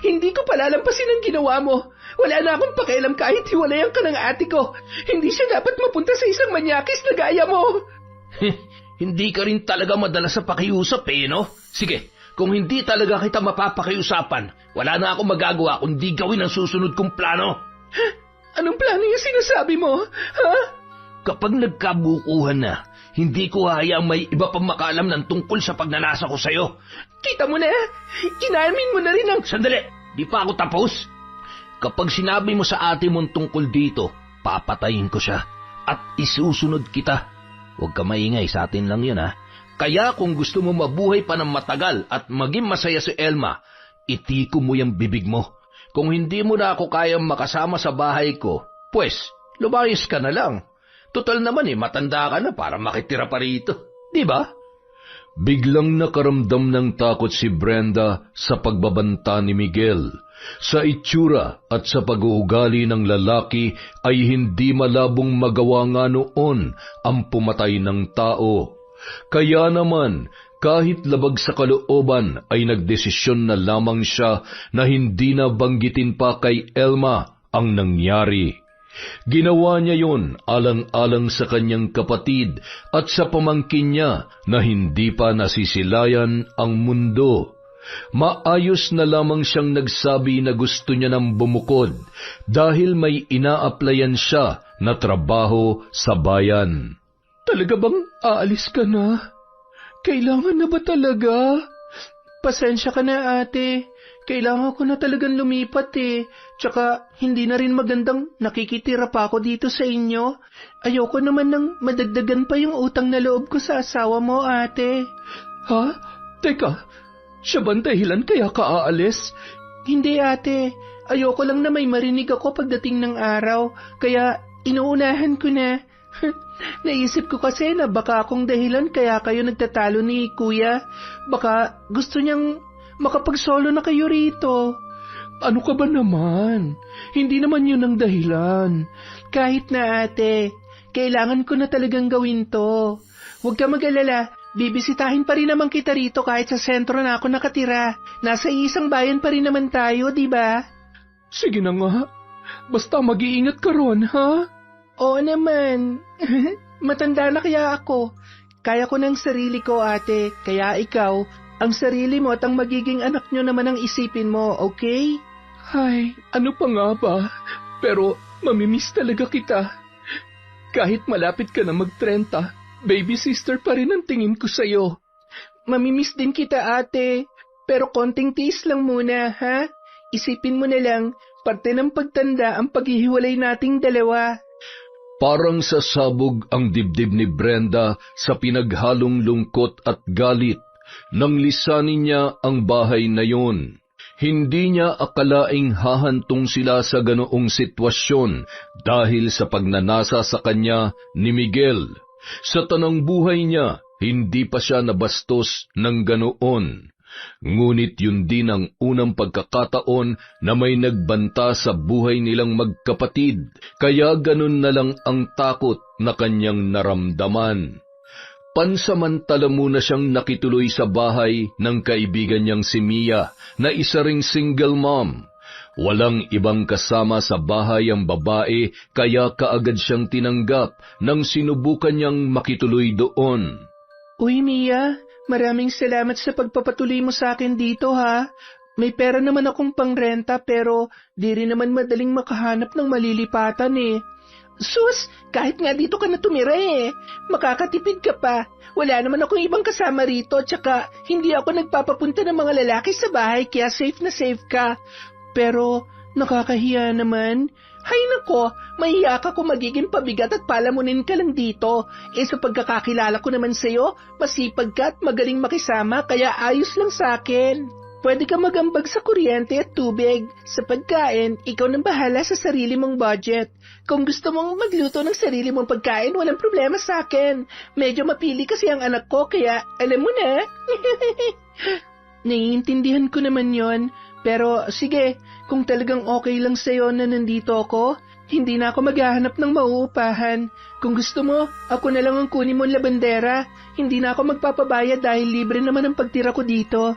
Speaker 1: Hindi ko palalampasin ang ginawa mo. Wala na akong pakialam kahit hiwalayan ka ng ate ko. Hindi siya dapat mapunta sa isang manyakis na gaya mo.
Speaker 3: Hindi ka rin talaga madalas sa pakiusap eh, no? Sige, kung hindi talaga kita mapapakiusapan, wala na akong magagawa kundi gawin ang susunod kong plano.
Speaker 1: Anong plano yung sinasabi mo? Ha?
Speaker 3: Kapag nagkabukuhan na, hindi ko hayaang may iba pang makaalam ng tungkol sa pagnanasa ko sa'yo.
Speaker 1: Kita mo na, inamin mo na rin ang...
Speaker 3: Sandali, di pa ako tapos. Kapag sinabi mo sa ate mong tungkol dito, papatayin ko siya at isusunod kita. Huwag ka maingay, sa atin lang yun, ha. Kaya kung gusto mo mabuhay pa ng matagal at maging masaya si Elma, itiko mo yung bibig mo. Kung hindi mo na ako kayang makasama sa bahay ko, pues, lumayas ka na lang. Total naman matanda ka na para makitira pa rito. Di ba?
Speaker 2: Biglang nakaramdam ng takot si Brenda sa pagbabanta ni Miguel. Sa itsura at sa pag-uugali ng lalaki ay hindi malabong magawa nga noon ang pumatay ng tao. Kaya naman, kahit labag sa kalooban ay nagdesisyon na lamang siya na hindi na banggitin pa kay Elma ang nangyari. Ginawa niya yon alang-alang sa kanyang kapatid at sa pamangkin niya na hindi pa nasisilayan ang mundo. Maayos na lamang siyang nagsabi na gusto niya ng bumukod dahil may ina-applyan siya na trabaho sa bayan.
Speaker 1: Talaga bang aalis ka na? Kailangan na ba talaga? Pasensya ka na, ate. Kailangan ko na talagang lumipat eh. Tsaka hindi na rin magandang nakikitira pa ako dito sa inyo. Ayoko naman nang madagdagan pa yung utang na loob ko sa asawa mo, ate. Ha? Teka, siya bang dahilan kaya ka aalis? Hindi, ate. Ayoko lang na may marinig ako pagdating ng araw. Kaya Inuunahan ko na. Naisip ko kasi na baka akong dahilan kaya kayo nagtatalo ni Kuya. Baka gusto niyang makapagsolo na kayo rito.
Speaker 2: Ano ka ba naman? Hindi naman yun ang dahilan.
Speaker 1: Kahit na ate, kailangan ko na talagang gawin to. Huwag ka mag-alala, bibisitahin pa rin naman kita rito kahit sa sentro na ako nakatira. Nasa isang bayan pa rin naman tayo, di ba?
Speaker 2: Sige na nga. Basta mag-iingat ka ron, ha?
Speaker 1: Oo naman. Matanda na kaya ako. Kaya ko ng sarili ko, ate. Kaya ikaw, ang sarili mo at ang magiging anak nyo naman ang isipin mo, okay?
Speaker 2: Ay, ano pa nga ba? Pero mamimiss talaga kita. Kahit malapit ka na mag-30, baby sister pa rin ang tingin ko sa'yo.
Speaker 1: Mamimiss din kita, ate. Pero konting tiis lang muna, ha? Isipin mo na lang, parte ng pagtanda ang paghihiwalay nating dalawa.
Speaker 2: Parang sasabog ang dibdib ni Brenda sa pinaghalong lungkot at galit nang lisanin niya ang bahay na yun. Hindi niya akalaing hahantong sila sa ganoong sitwasyon dahil sa pagnanasa sa kanya ni Miguel. Sa tanang buhay niya, hindi pa siya nabastos ng ganoon. Ngunit yun din ang unang pagkakataon na may nagbanta sa buhay nilang magkapatid, kaya ganun na lang ang takot na kanyang naramdaman. Pansamantala muna siyang nakituloy sa bahay ng kaibigan niyang si Mia na isa ring single mom. Walang ibang kasama sa bahay ang babae kaya kaagad siyang tinanggap nang sinubukan niyang makituloy doon.
Speaker 1: Uy Mia, maraming salamat sa pagpapatuloy mo sa akin dito ha. May pera naman akong pangrenta pero di rin naman madaling makahanap ng malilipatan eh. Sus, kahit nga dito ka na tumira eh. Makakatipid ka pa. Wala naman akong ibang kasama rito tsaka hindi ako nagpapapunta ng mga lalaki sa bahay kaya safe na safe ka. Pero nakakahiya naman. Hay nako, mahiya ka kung magiging pabigat at palamunin ka lang dito. Sa pagkakakilala ko naman sa'yo, masipag ka at magaling makisama kaya ayos lang sa akin. Pwede ka magambag sa kuryente at tubig. Sa pagkain, ikaw nang bahala sa sarili mong budget. Kung gusto mong magluto ng sarili mong pagkain, walang problema sa akin. Medyo mapili kasi ang anak ko, kaya alam mo na. Naiintindihan ko naman yon. Pero sige, kung talagang okay lang sa'yo na nandito ako, hindi na ako maghahanap ng mauupahan. Kung gusto mo, ako na lang ang kunin mong labandera. Hindi na ako magpapabayad dahil libre naman ang pagtira ko dito.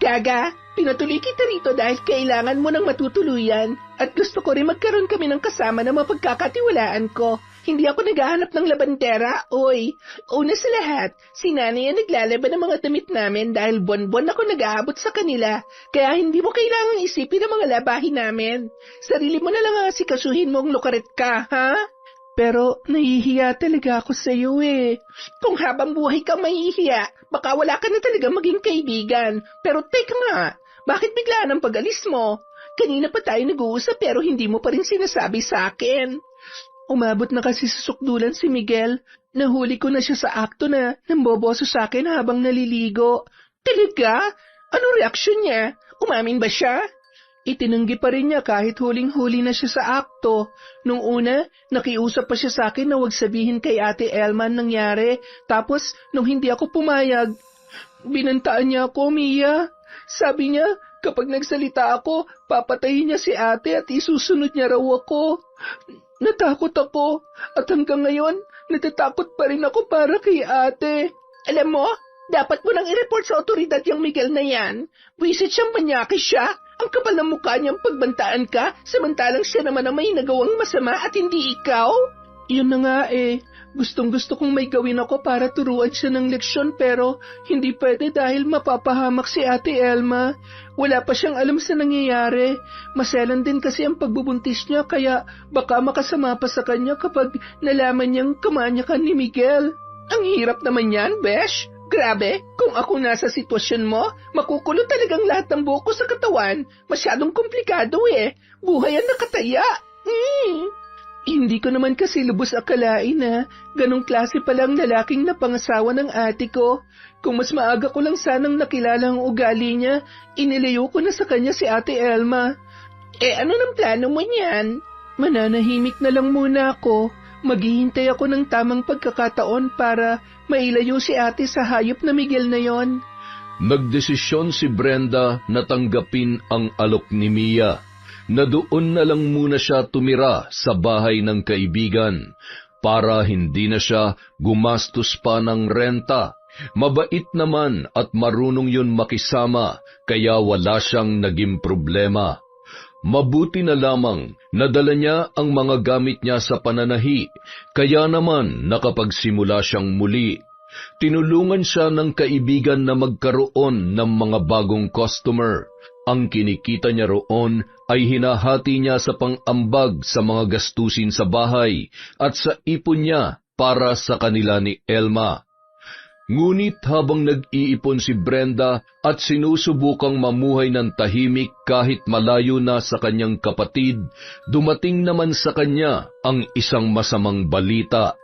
Speaker 1: Gaga, pinatuloy kita rito dahil kailangan mo ng matutuluyan at gusto ko rin magkaroon kami ng kasama na mapagkakatiwalaan ko. Hindi ako naghahanap ng labandera, oy. Una sa lahat, si nanay ang naglalaban ng mga damit namin dahil buwan-buwan ako nag-aabot sa kanila. Kaya hindi mo kailangang isipin ang mga labahin namin. Sarili mo na lang ang asikasuhin mong lukaret ka, ha? Pero nahihiya talaga ako sa iyo eh. Kung habang buhay kang mahihiya, baka wala ka na talaga maging kaibigan. Pero teka nga, bakit bigla ng pag-alis mo? Kanina pa tayo nag-uusap pero hindi mo pa rin sinasabi sa akin. Umabot na kasi sa sukdulan si Miguel. Nahuli ko na siya sa akto na namboboso sa akin habang naliligo. Talaga? Anong reaksyon niya? Umamin ba siya? Itinanggi pa rin niya kahit huling-huli na siya sa akto. Nung una, nakiusap pa siya sa akin na huwag sabihin kay Ate Elma ang nangyari. Tapos, nung hindi ako pumayag, binantaan niya ako, Mia. Sabi niya, kapag nagsalita ako, papatayin niya si ate at isusunod niya raw ako. Natakot ako at hanggang ngayon, natatakot pa rin ako para kay ate. Alam mo, dapat mo nang i-report sa otoridad yung Miguel na yan. Buisit siyang manyaki siya. Ang kapal ng mukha niyang pagbantaan ka, samantalang siya naman ang may nagawang masama at hindi ikaw. Yun na nga eh. Gustong-gusto kong may gawin ako para turuan siya ng leksyon pero hindi pwede dahil mapapahamak si Ate Elma. Wala pa siyang alam sa nangyayari. Maselan din kasi ang pagbubuntis niya kaya baka makasama pa sa kanya kapag nalaman niyang kamanyakan ni Miguel. Ang hirap naman yan, Besh. Grabe, kung ako nasa sitwasyon mo, makukulo talagang lahat ng buhok ko sa katawan. Masyadong komplikado eh. Buhay ang nakataya. Hindi ko naman kasi lubos akalain na ganong klase palang lalaking napangasawa ng ate ko. Kung mas maaga ko lang sanang nakilala ang ugali niya, inilayo ko na sa kanya si Ate Elma. Ano nang plano mo niyan? Mananahimik na lang muna ako. Maghihintay ako ng tamang pagkakataon para mailayo si ate sa hayop na Miguel na yon.
Speaker 2: Nagdesisyon si Brenda na tanggapin ang alok ni Mia, na doon na lang muna siya tumira sa bahay ng kaibigan para hindi na siya gumastos pa ng renta. Mabait naman at marunong yun makisama, kaya wala siyang naging problema. Mabuti na lamang nadala niya ang mga gamit niya sa pananahi, kaya naman nakapagsimula siyang muli. Tinulungan siya ng kaibigan na magkaroon ng mga bagong customer. Ang kinikita niya roon ay hinahati niya sa pang-ambag sa mga gastusin sa bahay at sa ipon niya para sa kanila ni Elma. Ngunit habang nag-iipon si Brenda at sinusubukang mamuhay ng tahimik kahit malayo na sa kanyang kapatid, dumating naman sa kanya ang isang masamang balita.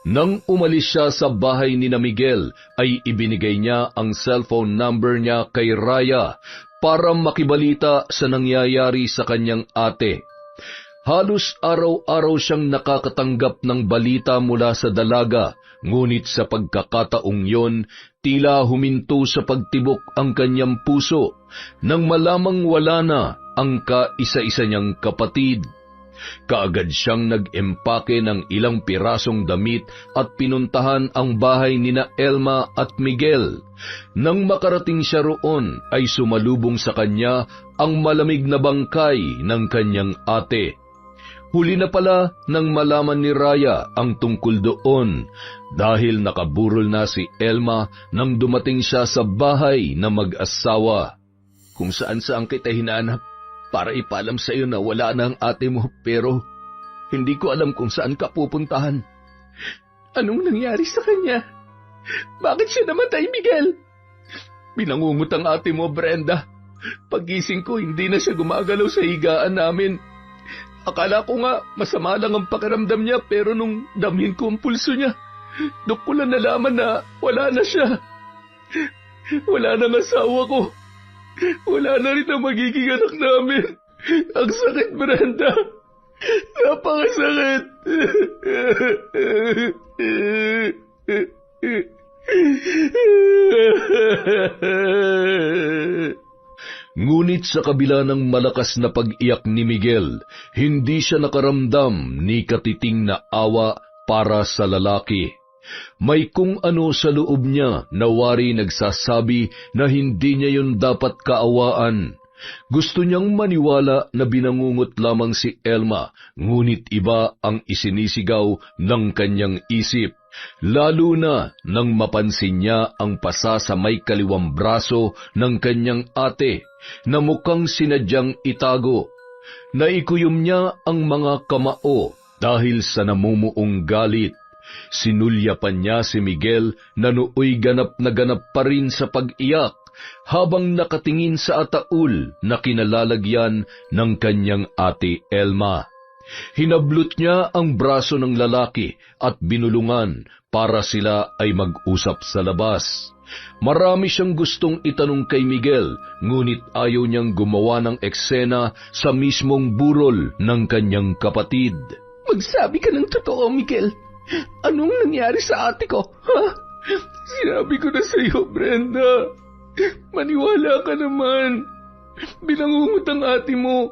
Speaker 2: Nang umalis siya sa bahay ni Miguel, ay ibinigay niya ang cellphone number niya kay Raya para makibalita sa nangyayari sa kanyang ate. Halos araw-araw siyang nakakatanggap ng balita mula sa dalaga, ngunit sa pagkakataong yon, tila huminto sa pagtibok ang kanyang puso nang malamang wala na ang kaisa-isa niyang kapatid. Kaagad siyang nag-empake ng ilang pirasong damit at pinuntahan ang bahay nina Elma at Miguel. Nang makarating siya roon, ay sumalubong sa kanya ang malamig na bangkay ng kanyang ate. Huli na pala nang malaman ni Raya ang tungkol doon dahil nakaburol na si Elma nang dumating siya sa bahay na mag-asawa. Kung saan-saan kita hinanap para ipaalam sa iyo na wala na ang ate mo, pero hindi ko alam kung saan ka pupuntahan.
Speaker 1: Anong nangyari sa kanya? Bakit siya namatay, Miguel?
Speaker 2: Binangungot ang ate mo, Brenda. Pagising ko, hindi na siya gumagalaw sa higaan namin. Akala ko nga masama lang ang pakiramdam niya, pero nung damhin ko ang pulso niya, doon ko lang nalaman na wala na siya. Wala na ang asawa ko. Wala na rin ang magiging anak namin. Ang sakit, Brenda. Napakasakit. Ngunit sa kabila ng malakas na pag-iyak ni Miguel, hindi siya nakaramdam ni katiting na awa para sa lalaki. May kung ano sa loob niya na wari nagsasabi na hindi niya yun dapat kaawaan. Gusto niyang maniwala na binangungot lamang si Elma, ngunit iba ang isinisigaw ng kanyang isip. Lalo na nang mapansin niya ang pasa sa may kaliwang braso ng kanyang ate na mukhang sinadyang itago. Naikuyom niya ang mga kamao dahil sa namumuong galit. Sinulyapan niya si Miguel na nooy ganap na ganap pa rin sa pag-iyak habang nakatingin sa ataul na kinalalagyan ng kanyang ate Elma. Hinablot niya ang braso ng lalaki at binulungan para sila ay mag-usap sa labas. Marami siyang gustong itanong kay Miguel, ngunit ayaw niyang gumawa ng eksena sa mismong burol ng kanyang kapatid.
Speaker 1: Magsabi ka ng totoo, Miguel. Anong nangyari sa ate ko? Ha?
Speaker 2: Sinabi ko na sa iyo, Brenda. Maniwala ka naman. Binangungot ang ate mo.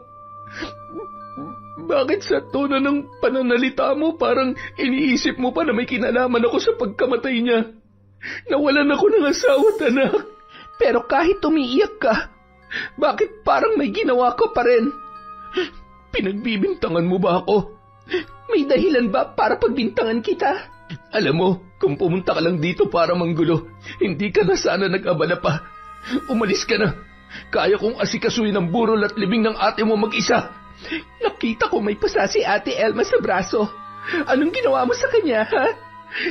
Speaker 2: Bakit sa tono ng pananalita mo parang iniisip mo pa na may kinalaman ako sa pagkamatay niya? Nawalan ako ng asawa at anak.
Speaker 1: Pero kahit umiiyak ka, bakit parang may ginawa ko pa rin?
Speaker 2: Pinagbibintangan mo ba ako?
Speaker 1: May dahilan ba para pagbintangan kita?
Speaker 2: Alam mo, kung pumunta ka lang dito para manggulo, hindi ka na sana nag-abala pa. Umalis ka na. Kaya kong asikasuhin ang burol at libing ng ate mo mag-isa.
Speaker 1: Nakita ko may pasa si ate Elma sa braso. Anong ginawa mo sa kanya, ha?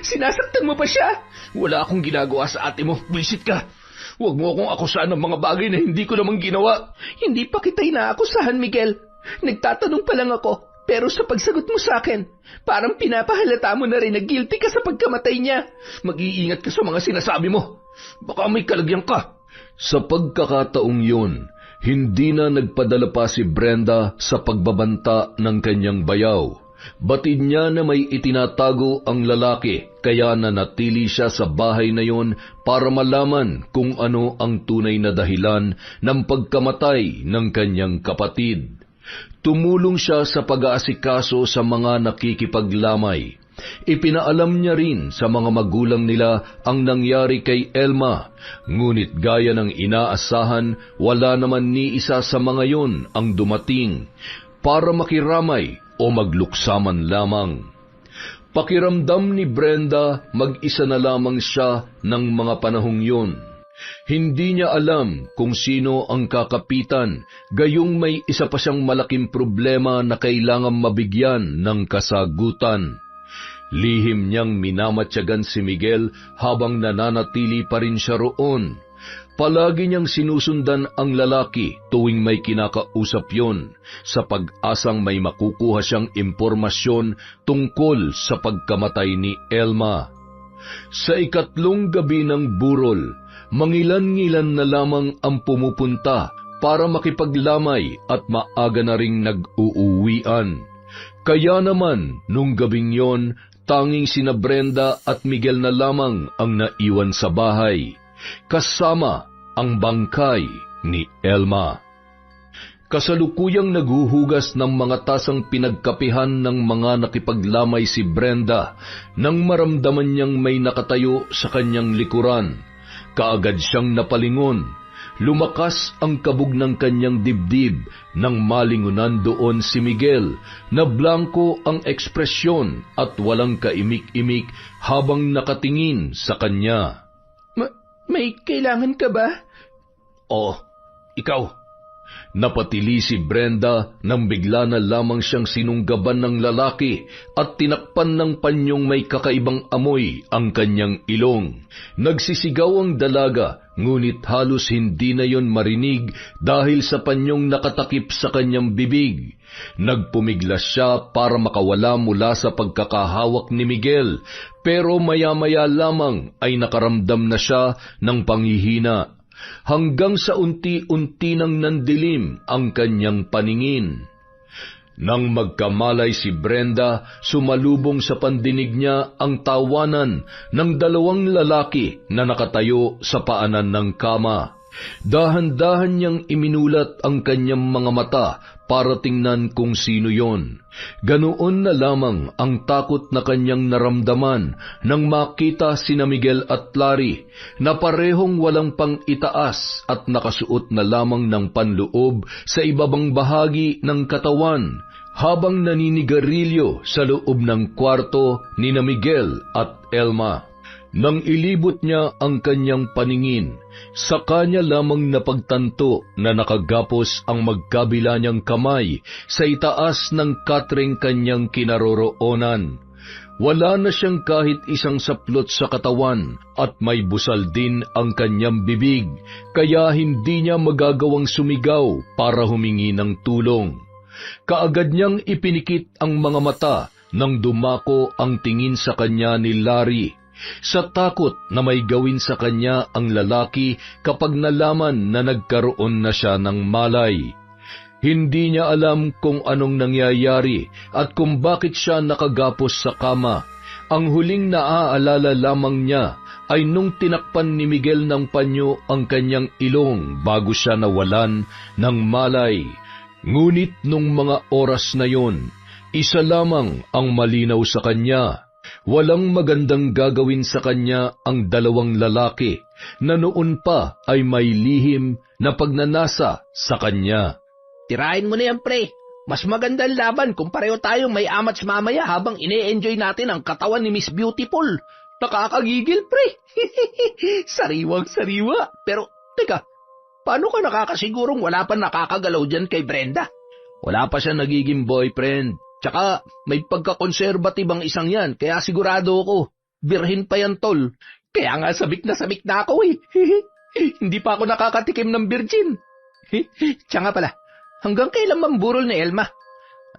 Speaker 1: Sinasaktan mo ba siya?
Speaker 2: Wala akong ginagawa sa ate mo. Buisit ka. Huwag mo akong akusahan ng mga bagay na hindi ko namang ginawa.
Speaker 1: Hindi pa kita inaakusahan, Miguel. Nagtatanong pa lang ako. Pero sa pagsagot mo sa akin, parang pinapahalata mo na rin na guilty ka sa pagkamatay niya.
Speaker 2: Mag-iingat ka sa mga sinasabi mo. Baka may kalagyan ka. Sa pagkakataong yun, Hindi na nagpadala pa si Brenda sa pagbabanta ng kanyang bayaw. Batid niya na may itinatago ang lalaki, kaya nanatili siya sa bahay na yon para malaman kung ano ang tunay na dahilan ng pagkamatay ng kanyang kapatid. Tumulong siya sa pag-aasikaso sa mga nakikipaglamay. Ipinaalam niya rin sa mga magulang nila ang nangyari kay Elma, ngunit gaya ng inaasahan, wala naman ni isa sa mga yon ang dumating para makiramay o magluksaman lamang. Pakiramdam ni Brenda, mag-isa na lamang siya ng mga panahong yun. Hindi niya alam kung sino ang kakapitan, gayong may isa pa siyang malaking problema na kailangang mabigyan ng kasagutan. Lihim niyang minamatyagan si Miguel habang nananatili pa rin siya roon. Palagi niyang sinusundan ang lalaki tuwing may kinakausap yon, sa pag-asang may makukuha siyang impormasyon tungkol sa pagkamatay ni Elma. Sa ikatlong gabi ng burol, mangilan-ngilan na lamang ang pumupunta para makipaglamay at maaga na ring nag-uuwian. Kaya naman, nung gabing yon, tanging sina Brenda at Miguel na lamang ang naiwan sa bahay, kasama ang bangkay ni Elma. Kasalukuyang naghuhugas ng mga tasang pinagkapihan ng mga nakipaglamay si Brenda nang maramdaman niyang may nakatayo sa kanyang likuran. Kaagad siyang napalingon. Lumakas ang kabog ng kanyang dibdib nang malingunan doon si Miguel na blanko ang ekspresyon at walang kaimik-imik habang nakatingin sa kanya.
Speaker 1: May kailangan ka ba?
Speaker 2: Oh, ikaw. Napatili si Brenda nang bigla na lamang siyang sinunggaban ng lalaki at tinakpan ng panyong may kakaibang amoy ang kanyang ilong. Nagsisigaw ang dalaga, ngunit halos hindi na yon marinig dahil sa panyong nakatakip sa kanyang bibig. Nagpumiglas siya para makawala mula sa pagkakahawak ni Miguel, pero maya-maya lamang ay nakaramdam na siya ng panghihina, hanggang sa unti-unti nang nandilim ang kanyang paningin. Nang magkamalay si Brenda, sumalubong sa pandinig niya ang tawanan ng dalawang lalaki na nakatayo sa paanan ng kama. Dahan-dahan niyang iminulat ang kanyang mga mata para tingnan kung sino yon. Ganoon na lamang ang takot na kanyang naramdaman nang makita sina Miguel at Larry na parehong walang pang-itaas at nakasuot na lamang ng panloob sa ibabang bahagi ng katawan habang naninigarilyo sa loob ng kwarto ni na Miguel at Elma. Nang ilibot niya ang kanyang paningin, sa kanya lamang napagtanto na nakagapos ang magkabila niyang kamay sa itaas ng katring kanyang kinaroroonan. Wala na siyang kahit isang saplot sa katawan at may busal din ang kanyang bibig, kaya hindi niya magagawang sumigaw para humingi ng tulong. Kaagad niyang ipinikit ang mga mata nang dumako ang tingin sa kanya ni Larry, sa takot na may gawin sa kanya ang lalaki kapag nalaman na nagkaroon na siya ng malay. Hindi niya alam kung anong nangyayari at kung bakit siya nakagapos sa kama. Ang huling naaalala lamang niya ay nung tinakpan ni Miguel ng panyo ang kanyang ilong bago siya nawalan ng malay. Ngunit nung mga oras na yon, isa lamang ang malinaw sa kanya. Walang magandang gagawin sa kanya ang dalawang lalaki na noon pa ay may lihim na pagnanasa sa kanya.
Speaker 3: Tirahin mo na yan, pre. Mas magandang laban kung pareho tayong may amats mamaya habang ine-enjoy natin ang katawan ni Miss Beautiful. Nakakagigil, pre. Sariwang-sariwa. Pero, teka, paano ka nakakasigurong wala pa nakakagalaw dyan kay Brenda? Wala pa siya nagiging boyfriend. Tsaka, may pagka-conservative ang isang yan, kaya sigurado ako, birhin pa yan, tol. Kaya nga sabik na ako eh. Hindi pa ako nakakatikim ng virgin. Tsaka pala, hanggang kailan mamburol ni Elma?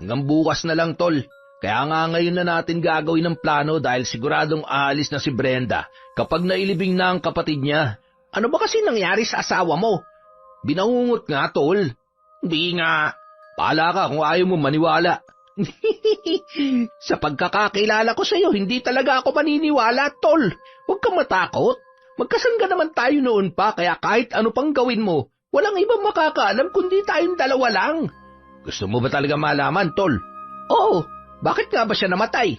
Speaker 3: Hanggang bukas na lang, tol. Kaya nga ngayon na natin gagawin ng plano dahil siguradong aalis na si Brenda kapag nailibing na ang kapatid niya. Ano ba kasi nangyari sa asawa mo? Binangungot nga, tol. Hindi nga. Bahala ka kung ayaw mo maniwala. Sa pagkakakilala ko sa'yo, hindi talaga ako maniniwala, tol. Huwag kang matakot. Magkasangga naman tayo noon pa, kaya kahit ano pang gawin mo, walang ibang makakaalam kundi tayong dalawa lang. Gusto mo ba talaga malaman, tol? Oo. Bakit nga ba siya namatay?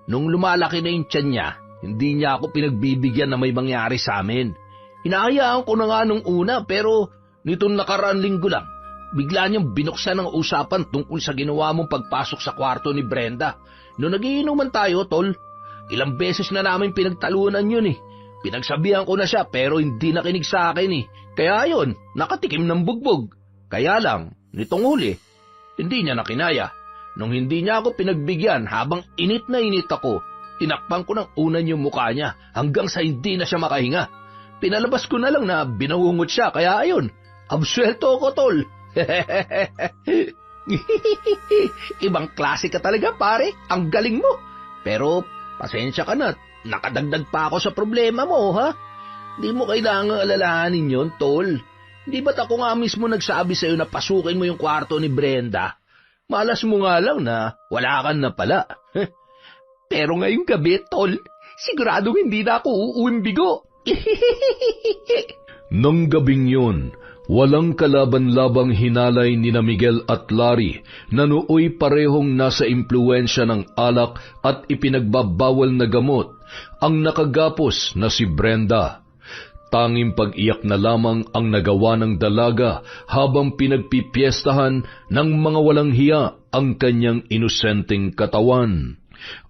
Speaker 3: Nung lumalaki na yung tiyan niya, hindi niya ako pinagbibigyan na may mangyari sa amin. Hinahayaan ko na nga nung una, pero nitong nakaraang linggo lang, bigla niyang binuksan ang usapan tungkol sa ginawa mong pagpasok sa kwarto ni Brenda. Noong nagiinuman tayo, tol, ilang beses na namin pinagtalunan yun eh. Pinagsabihan ko na siya pero hindi nakinig sa akin eh. Kaya yun, nakatikim ng bugbog. Kaya lang, nitong huli, hindi niya nakinaya. Nung hindi niya ako pinagbigyan habang init na init ako, tinakpan ko ng unan yung mukha niya hanggang sa hindi na siya makahinga. Pinalabas ko na lang na binangungot siya, kaya ayun, absuelto ako, tol. Ibang klase ka talaga, pare. Ang galing mo. Pero, pasensya ka na. Nakadagdag pa ako sa problema mo, ha? Di mo kailangang alalahanin yon, tol. Di ba't ako nga mismo nagsabi sa'yo na pasukin mo yung kwarto ni Brenda? Malas mo nga lang na wala ka na pala. Pero ngayong gabi, tol, siguradong hindi na ako uuwing bigo.
Speaker 2: Nang gabing yun, walang kalaban-labang hinalay ni na Miguel at Larry na nooy parehong nasa impluwensya ng alak at ipinagbabawal na gamot ang nakagapos na si Brenda. Tanging pag-iyak na lamang ang nagawa ng dalaga habang pinagpipiestahan ng mga walang hiya ang kanyang inosenteng katawan.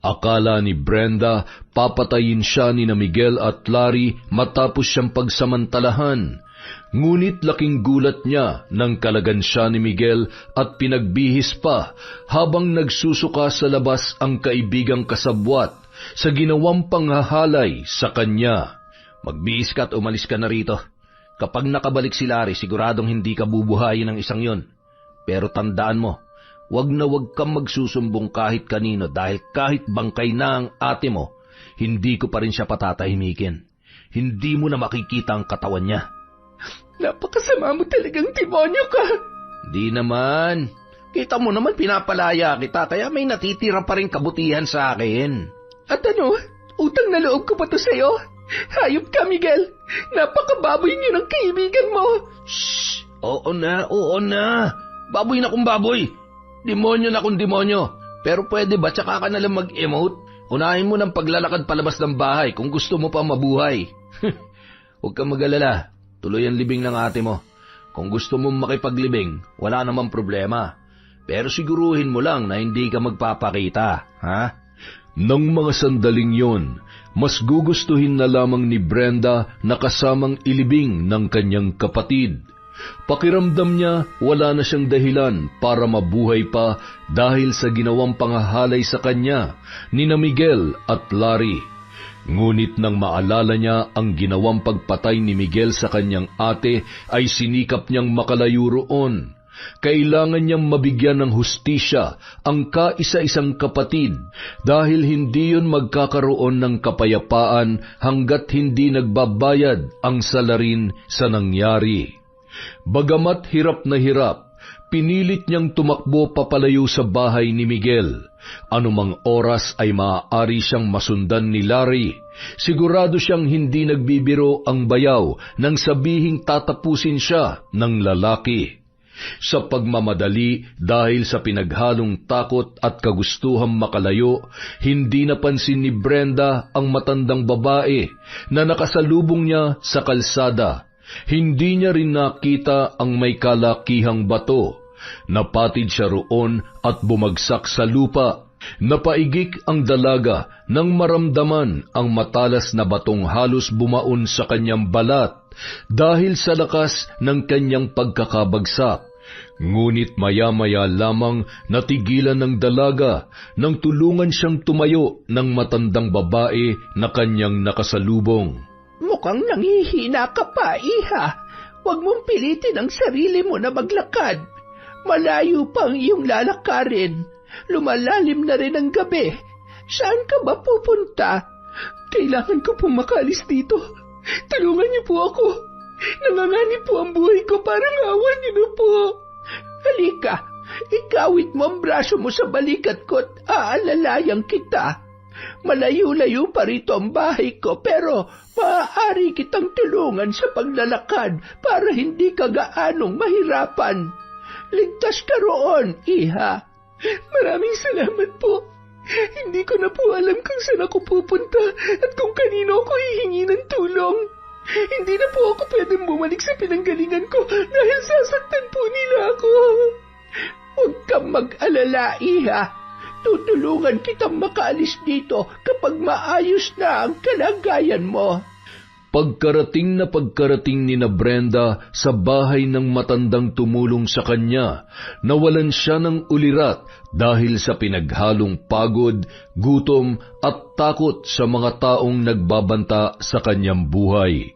Speaker 2: Akala ni Brenda papatayin siya ni na Miguel at Larry matapos siyang pagsamantalahan. Ngunit laking gulat niya nang kalagan siya ni Miguel at pinagbihis pa habang nagsusuka sa labas ang kaibigang kasabwat sa ginawang panghahalay sa kanya. Magbihis ka at umalis ka na rito. Kapag nakabalik si Larry, siguradong hindi ka bubuhayin ng isang yon. Pero tandaan mo, wag na wag kang magsusumbong kahit kanino dahil kahit bangkay na ang ate mo, hindi ko pa rin siya patatahimikin. Hindi mo na makikita ang katawan niya.
Speaker 1: Napakasama mo talagang demonyo ka.
Speaker 3: Di naman. Kita mo naman pinapalaya kita kaya may natitira pa rin kabutihan sa akin.
Speaker 1: At ano, utang na loob ko pa to sa'yo? Hayop ka, Miguel. Napakababoy niyo ng kaibigan mo.
Speaker 3: Shh! Oo na. Baboy na kung baboy. Demonyo na kung demonyo. Pero pwede ba tsaka ka nalang mag-emote? Unahin mo ng paglalakad palabas ng bahay kung gusto mo pa mabuhay. Huwag kang mag-alala. Tuloy ang libing ng ate mo. Kung gusto mong makipaglibing, wala namang problema. Pero siguruhin mo lang na hindi ka magpapakita, ha?
Speaker 2: Nang mga sandaling yon, mas gugustuhin na lamang ni Brenda na kasamang ilibing ng kanyang kapatid. Pakiramdam niya wala na siyang dahilan para mabuhay pa dahil sa ginawang panghahalay sa kanya ni na Miguel at Larry. Ngunit nang maalala niya ang ginawang pagpatay ni Miguel sa kanyang ate ay sinikap niyang makalayo roon. Kailangan niyang mabigyan ng hustisya ang kaisa-isang kapatid dahil hindi yun magkakaroon ng kapayapaan hanggat hindi nagbabayad ang salarin sa nangyari. Bagamat hirap na hirap, pinilit niyang tumakbo papalayo sa bahay ni Miguel. Anumang oras ay maaari siyang masundan ni Larry. Sigurado siyang hindi nagbibiro ang bayaw nang sabihing tatapusin siya ng lalaki. Sa pagmamadali dahil sa pinaghalong takot at kagustuhang makalayo, hindi napansin ni Brenda ang matandang babae na nakasalubong niya sa kalsada. Hindi niya rin nakita ang may kalakihang bato. Napatid siya roon at bumagsak sa lupa. Napaigik ang dalaga nang maramdaman ang matalas na batong halos bumaon sa kanyang balat dahil sa lakas ng kanyang pagkakabagsak. Ngunit maya-maya lamang natigilan ng dalaga nang tulungan siyang tumayo ng matandang babae na kanyang nakasalubong.
Speaker 1: Mukhang nanghihina ka pa, iha. Huwag mong pilitin ang sarili mo na maglakad. Malayo pa ang iyong lalakarin. Lumalalim na rin ang gabi. Saan ka ba pupunta? Kailangan ko pong makalis dito. Tulungan niyo po ako. Nanganganib po ang buhay ko, parang awan niyo na po. Halika, ikawit mo ang braso mo sa balikat ko at aalalayan kita. Malayo-layo pa rito ang bahay ko pero maaari kitang tulungan sa paglalakad para hindi ka gaanong mahirapan. Ligtas ka roon, iha. Maraming salamat po. Hindi ko na po alam kung saan ako pupunta at kung kanino ako hihingi ng tulong. Hindi na po ako pwedeng bumalik sa pinanggalingan ko dahil sasaktan po nila ako. Huwag kang mag-alala, iha. Tutulungan kitang makaalis dito kapag maayos na ang kalagayan mo.
Speaker 2: Pagkarating ni na Brenda sa bahay ng matandang tumulong sa kanya, nawalan siya ng ulirat dahil sa pinaghalong pagod, gutom at takot sa mga taong nagbabanta sa kanyang buhay.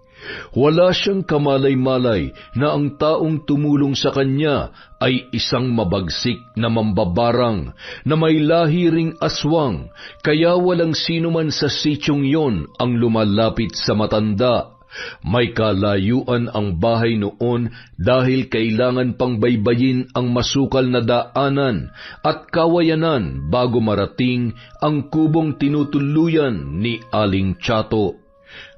Speaker 2: Wala siyang kamalay-malay na ang taong tumulong sa kanya ay isang mabagsik na mambabarang na may lahi ring aswang, kaya walang sino man sa sityong yon ang lumalapit sa matanda. May kalayuan ang bahay noon dahil kailangan pang baybayin ang masukal na daanan at kawayanan bago marating ang kubong tinutuluyan ni Aling Chato.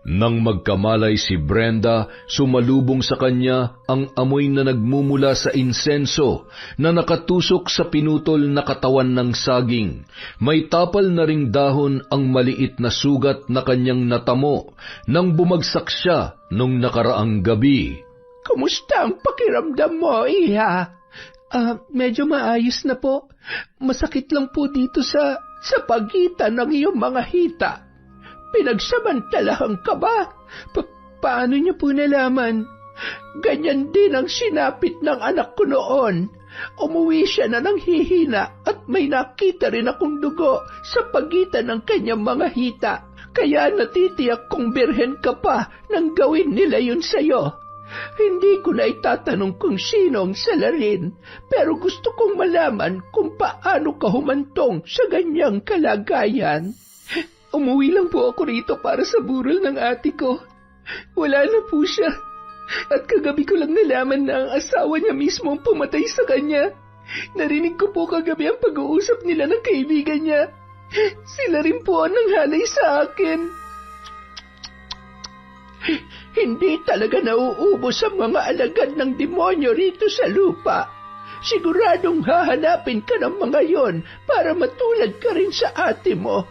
Speaker 2: Nang magkamalay si Brenda, sumalubong sa kanya ang amoy na nagmumula sa insenso na nakatusok sa pinutol na katawan ng saging. May tapal na ring dahon ang maliit na sugat na kanyang natamo nang bumagsak siya nung nakaraang gabi.
Speaker 1: Kumusta ang pakiramdam mo, iha? Medyo maayos na po. Masakit lang po dito sa pagitan ng iyong mga hita. Pinagsamantalahan ka ba? Paano niyo po nalaman? Ganyan din ang sinapit ng anak ko noon. Umuwi siya na nang hihina at may nakita rin akong dugo sa pagitan ng kanyang mga hita. Kaya natitiyak kong birhen ka pa nang gawin nila yun sa'yo. Hindi ko na itatanong kung sino ang salarin, pero gusto kong malaman kung paano ka humantong sa ganyang kalagayan. Umuwi lang po ako rito para sa burol ng ate ko. Wala na po siya. At kagabi ko lang nalaman na ang asawa niya mismo ang pumatay sa kanya. Narinig ko po kagabi ang pag-uusap nila ng kaibigan niya. Sila rin po ang nanghalay sa akin. Hindi talaga nauubos ang mga alagad ng demonyo rito sa lupa. Siguradong hahanapin ka ng mga yon para matulad ka rin sa ate mo.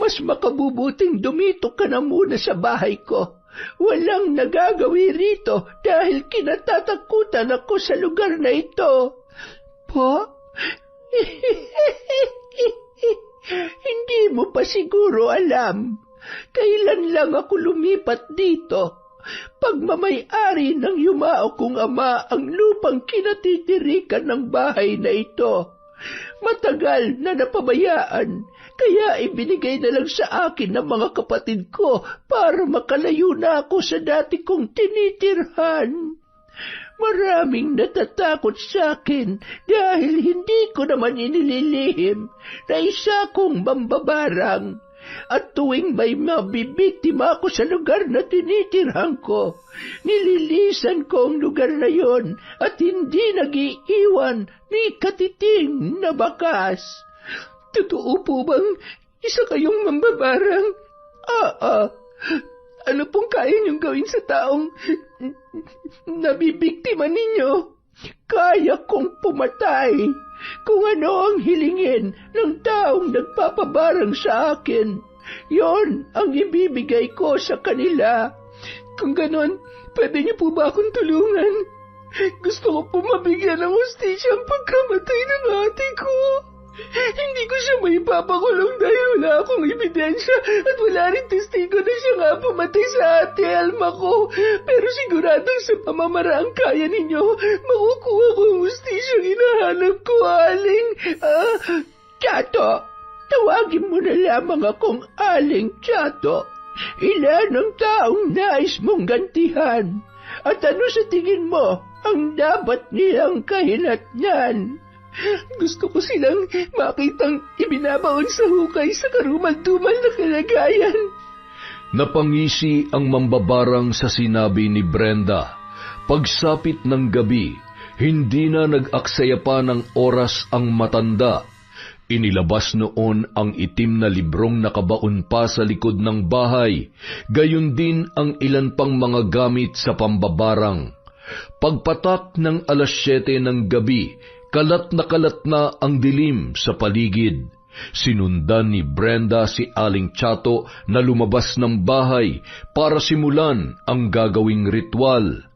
Speaker 1: Mas makabubuting dumito ka na muna sa bahay ko. Walang nagagawi rito dahil kinatatakutan ako sa lugar na ito. Po? Hindi mo pa siguro alam. Kailan lang ako lumipat dito. Pagmamay-ari ng yumao kong ama ang lupang kinatitirikan ng bahay na ito. Matagal na napabayaan, kaya ibinigay na lang sa akin ng mga kapatid ko para makalayo na ako sa dati kong tinitirhan. Maraming natatakot sa akin dahil hindi ko naman inililihim na isa kong mambabarang. At tuwing may mabibiktima ako sa lugar na tinitirhan ko, nililisan ko ang lugar na yon at hindi nag-iiwan ni katiting na bakas. Totoo po bang isa kayong mambabarang? Ano pong kaya niyong gawin sa taong nabibiktima ninyo? Kaya kong pumatay. Kung ano ang hilingin ng taong nagpapabarang sa akin, yon ang ibibigay ko sa kanila. Kung ganon, pwede niyo po ba akong tulungan? Gusto ko po mabigyan ng hustisya ang pagkamatay ng ate ko. Hindi ko siya maipapakulong dahil wala akong ebidensya at wala rin testigo na siya nga pumatay sa ate Alma ko. Pero siguradong sa pamamaraang kaya ninyo, makukuha ko ang hustisyang hinahanap ko, Aling. Chato, tawagin mo na lamang akong Aling Chato. Ilan ang taong nais mong gantihan? At ano sa tingin mo ang dapat nilang kahinatnan? Gusto ko silang makitang ibinabaon sa hukay sa karumal-dumal na kalagayan.
Speaker 2: Napangisi ang mambabarang sa sinabi ni Brenda. Pagsapit ng gabi, hindi na nag-aksaya pa ng oras ang matanda. Inilabas noon ang itim na librong nakabaon pa sa likod ng bahay, gayon din ang ilan pang mga gamit sa pambabarang. Pagpatak ng 7:00 ng gabi, kalat na ang dilim sa paligid. Sinundan ni Brenda si Aling Chato na lumabas ng bahay para simulan ang gagawing ritual.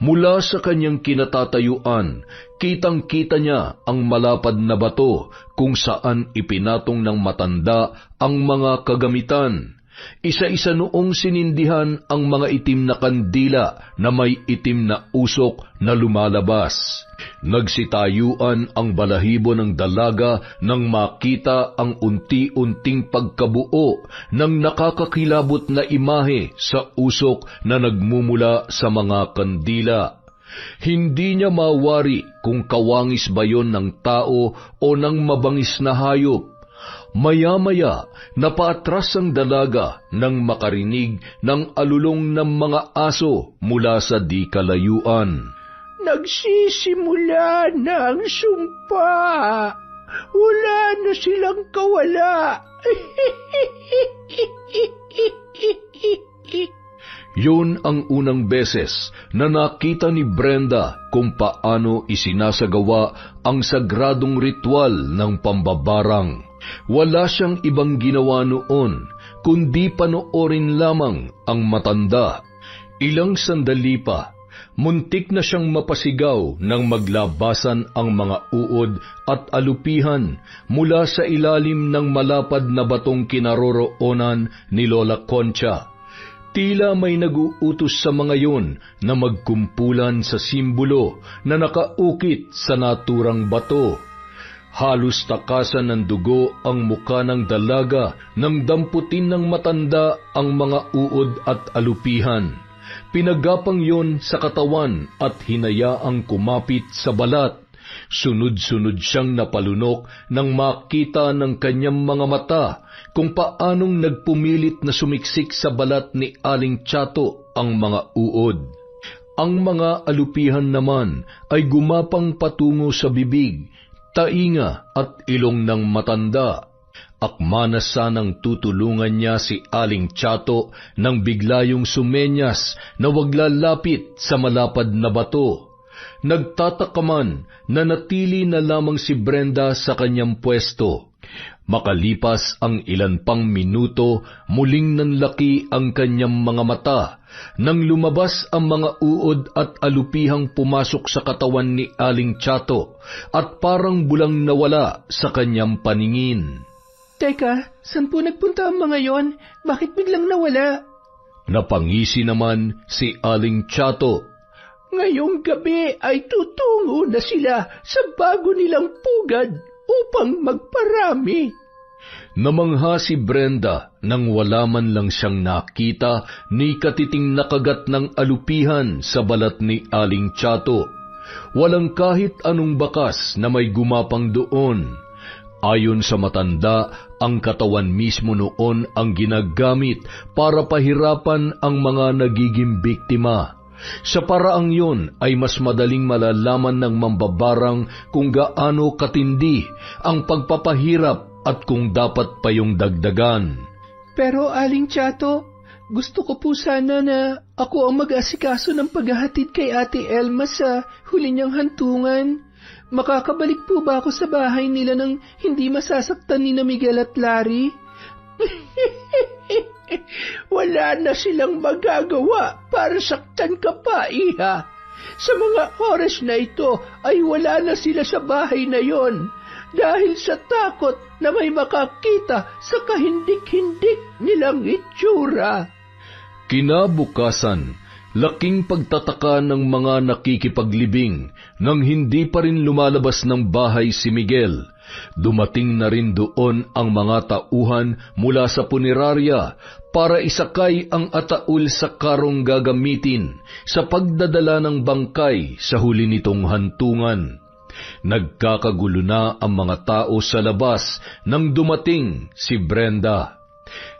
Speaker 2: Mula sa kanyang kinatatayuan, kitang-kita niya ang malapad na bato kung saan ipinatong ng matanda ang mga kagamitan. Isa-isa noong sinindihan ang mga itim na kandila na may itim na usok na lumalabas. Nagsitayuan ang balahibo ng dalaga nang makita ang unti-unting pagkabuo ng nakakakilabot na imahe sa usok na nagmumula sa mga kandila. Hindi niya mawari kung kawangis ba yon ng tao o ng mabangis na hayop. Maya-maya, napaatras ang dalaga nang makarinig ng alulong ng mga aso mula sa di kalayuan.
Speaker 1: Nagsisimula na ang sumpa. Wala na silang kawala.
Speaker 2: Yun ang unang beses na nakita ni Brenda kung paano isinasagawa ang sagradong ritual ng pambabarang. Wala siyang ibang ginawa noon, kundi panoorin lamang ang matanda. Ilang sandali pa, muntik na siyang mapasigaw nang maglabasan ang mga uod at alupihan mula sa ilalim ng malapad na batong kinaroroonan ni Lola Concha. Tila may nag-uutos sa mga yon na magkumpulan sa simbolo na nakaukit sa naturang bato. Halos takasan ng dugo ang muka ng dalaga nang damputin ng matanda ang mga uod at alupihan. Pinagapang yon sa katawan at hinayaang kumapit sa balat. Sunod-sunod siyang napalunok nang makita ng kanyang mga mata kung paanong nagpumilit na sumiksik sa balat ni Aling Chato ang mga uod. Ang mga alupihan naman ay gumapang patungo sa bibig, tainga at ilong ng matanda. Akma na sanang tutulungan niya si Aling Chato nang biglayong sumenyas na wag lalapit sa malapad na bato. Nagtataka man na natili na lamang si Brenda sa kanyang pwesto. Makalipas ang ilan pang minuto, muling nanlaki ang kanyang mga mata nang lumabas ang mga uod at alupihang pumasok sa katawan ni Aling Chato at parang bulang nawala sa kanyang paningin.
Speaker 1: Teka, saan po nagpunta ang mga yon? Bakit biglang nawala?
Speaker 2: Napangisi naman si Aling Chato.
Speaker 1: Ngayong gabi ay tutungo na sila sa bago nilang pugad upang magparami.
Speaker 2: Namangha si Brenda nang wala man lang siyang nakita ni katiting nakagat ng alupihan sa balat ni Aling Chato. Walang kahit anong bakas na may gumapang doon. Ayon sa matanda, ang katawan mismo noon ang ginagamit para pahirapan ang mga nagiging biktima. Sa paraang yon ay mas madaling malalaman ng mambabarang kung gaano katindi ang pagpapahirap at kung dapat pa yung dagdagan.
Speaker 1: Pero Aling Chato, gusto ko po sana na ako ang mag-asikaso ng paghahatid kay Ate Elma sa huli niyang hantungan. Makakabalik po ba ako sa bahay nila nang hindi masasaktan ni na Miguel at Larry? Wala na silang magagawa para saktan ka pa, iha. Sa mga oras na ito ay wala na sila sa bahay na yon dahil sa takot na may makakita sa kahindik-hindik nilang itsura.
Speaker 2: Kinabukasan, laking pagtataka ng mga nakikipaglibing nang hindi pa rin lumalabas ng bahay si Miguel. Dumating na rin doon ang mga tauhan mula sa punerarya para isakay ang ataul sa karong gagamitin sa pagdadala ng bangkay sa huli nitong hantungan. Nagkakagulo na ang mga tao sa labas nang dumating si Brenda.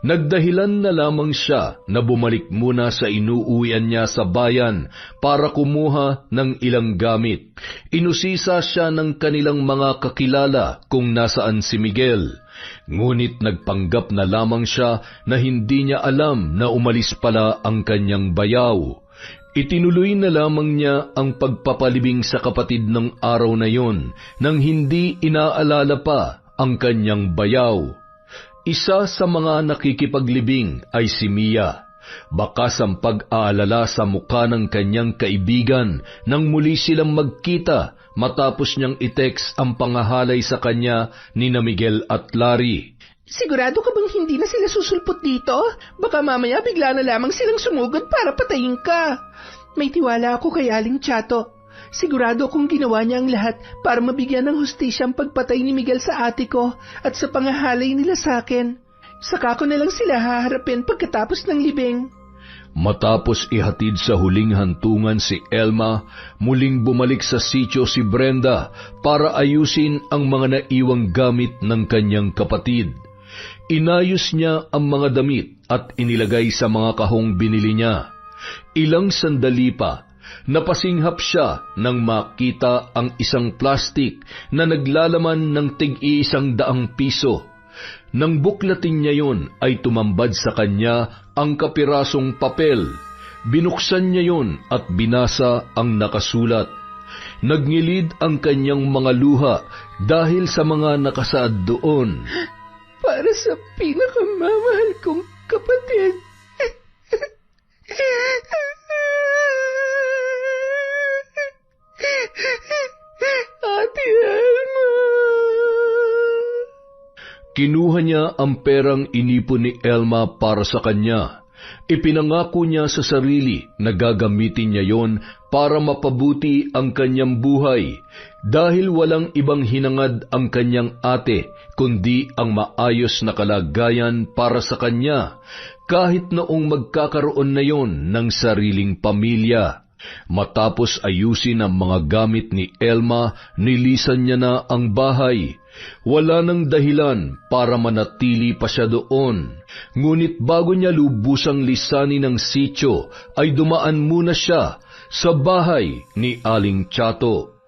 Speaker 2: Nagdahilan na lamang siya na bumalik muna sa inuuwian niya sa bayan para kumuha ng ilang gamit. Inusisa siya ng kanilang mga kakilala kung nasaan si Miguel. Ngunit nagpanggap na lamang siya na hindi niya alam na umalis pala ang kanyang bayaw. Itinuloy na lamang niya ang pagpapalibing sa kapatid ng araw na yon nang hindi inaalala pa ang kanyang bayaw. Isa sa mga nakikipaglibing ay si Mia. Bakas ang pag-aalala sa mukha ng kanyang kaibigan nang muli silang magkita matapos niyang i-text ang pangahalay sa kanya ni na Miguel at Larry.
Speaker 1: Sigurado ka bang hindi na sila susulpot dito? Baka mamaya bigla na lamang silang sumugod para patayin ka. May tiwala ako kay Aling Chato. Sigurado kong ginawa niya ang lahat para mabigyan ng hustisya ang pagpatay ni Miguel sa ate ko at sa pangahalay nila sa akin. Saka ko na lang sila haharapin pagkatapos ng libing.
Speaker 2: Matapos ihatid sa huling hantungan si Elma, muling bumalik sa sitio si Brenda para ayusin ang mga naiwang gamit ng kanyang kapatid. Inayos niya ang mga damit at inilagay sa mga kahong binili niya. Ilang sandali pa, napasinghap siya nang makita ang isang plastik na naglalaman ng tig-100 piso. Nang buklatin niya yon ay tumambad sa kanya ang kapirasong papel. Binuksan niya yon at binasa ang nakasulat. Nagngilid ang kanyang mga luha dahil sa mga nakasaad doon.
Speaker 1: Para sa pinakamamahal kong kapatid. Ate Elma.
Speaker 2: Kinuha niya ang perang inipon ni Elma para sa kanya. Ipinangako niya sa sarili na gagamitin niya yon para mapabuti ang kanyang buhay dahil walang ibang hinangad ang kanyang ate kundi ang maayos na kalagayan para sa kanya kahit noong magkakaroon na yon ng sariling pamilya. Matapos ayusin ang mga gamit ni Elma, nilisan niya na ang bahay. Wala nang dahilan para manatili pa siya doon. Ngunit bago niya lubusang lisanin ang sitio, ay dumaan muna siya sa bahay ni Aling Chato.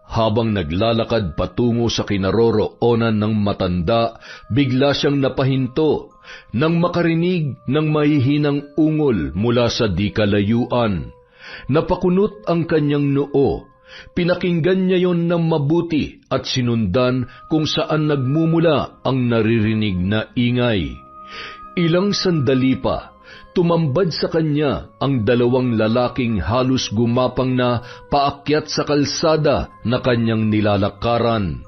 Speaker 2: Habang naglalakad patungo sa kinaroroonan ng matanda, bigla siyang napahinto nang makarinig ng mahihinang ungol mula sa di kalayuan. Napakunot ang kanyang noo. Pinakinggan niya yon ng mabuti at sinundan kung saan nagmumula ang naririnig na ingay. Ilang sandali pa, tumambad sa kanya ang 2 lalaking halos gumapang na paakyat sa kalsada na kanyang nilalakaran.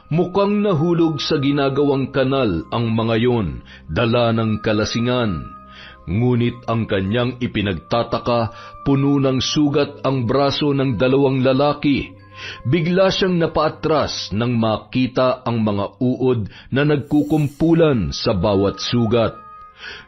Speaker 2: Mukhang nahulog sa ginagawang kanal ang mga yon, dala ng kalasingan. Ngunit ang kanyang ipinagtataka, puno ng sugat ang braso ng 2 lalaki. Bigla siyang napaatras nang makita ang mga uod na nagkukumpulan sa bawat sugat.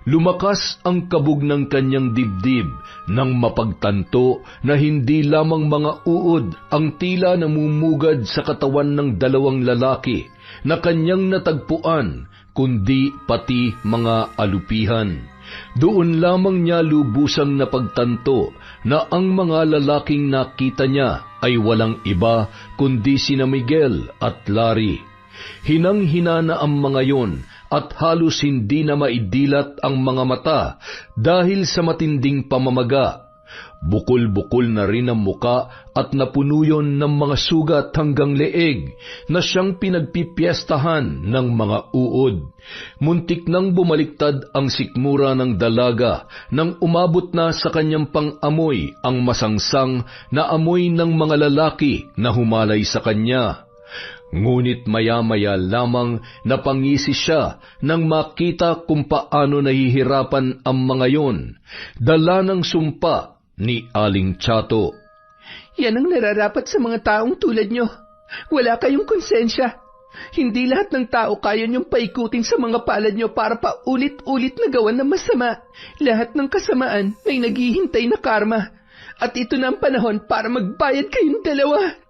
Speaker 2: Lumakas ang kabog ng kanyang dibdib nang mapagtanto na hindi lamang mga uod ang tila namumugad sa katawan ng 2 lalaki na kanyang natagpuan, kundi pati mga alupihan. Doon lamang niya lubusang napagtanto na ang mga lalaking nakita niya ay walang iba kundi sina Miguel at Larry. Hinang-hina na ang mga yon at halos hindi na maidilat ang mga mata dahil sa matinding pamamaga. Bukol-bukol na rin ang muka at napuno yon ng mga sugat hanggang leeg na siyang pinagpipiestahan ng mga uod. Muntik nang bumaliktad ang sikmura ng dalaga nang umabot na sa kanyang pang-amoy ang masangsang na amoy ng mga lalaki na humalay sa kanya. Ngunit maya-maya lamang napangisi siya nang makita kung paano nahihirapan ang mga yon, dala ng sumpa ni Aling Chato.
Speaker 1: Yan ang nararapat sa mga taong tulad nyo. Wala kayong konsensya. Hindi lahat ng tao kaya niyong paikutin sa mga palad nyo para paulit-ulit na gawan ng masama. Lahat ng kasamaan may naghihintay na karma. At ito na ang panahon para magbayad kayong dalawa.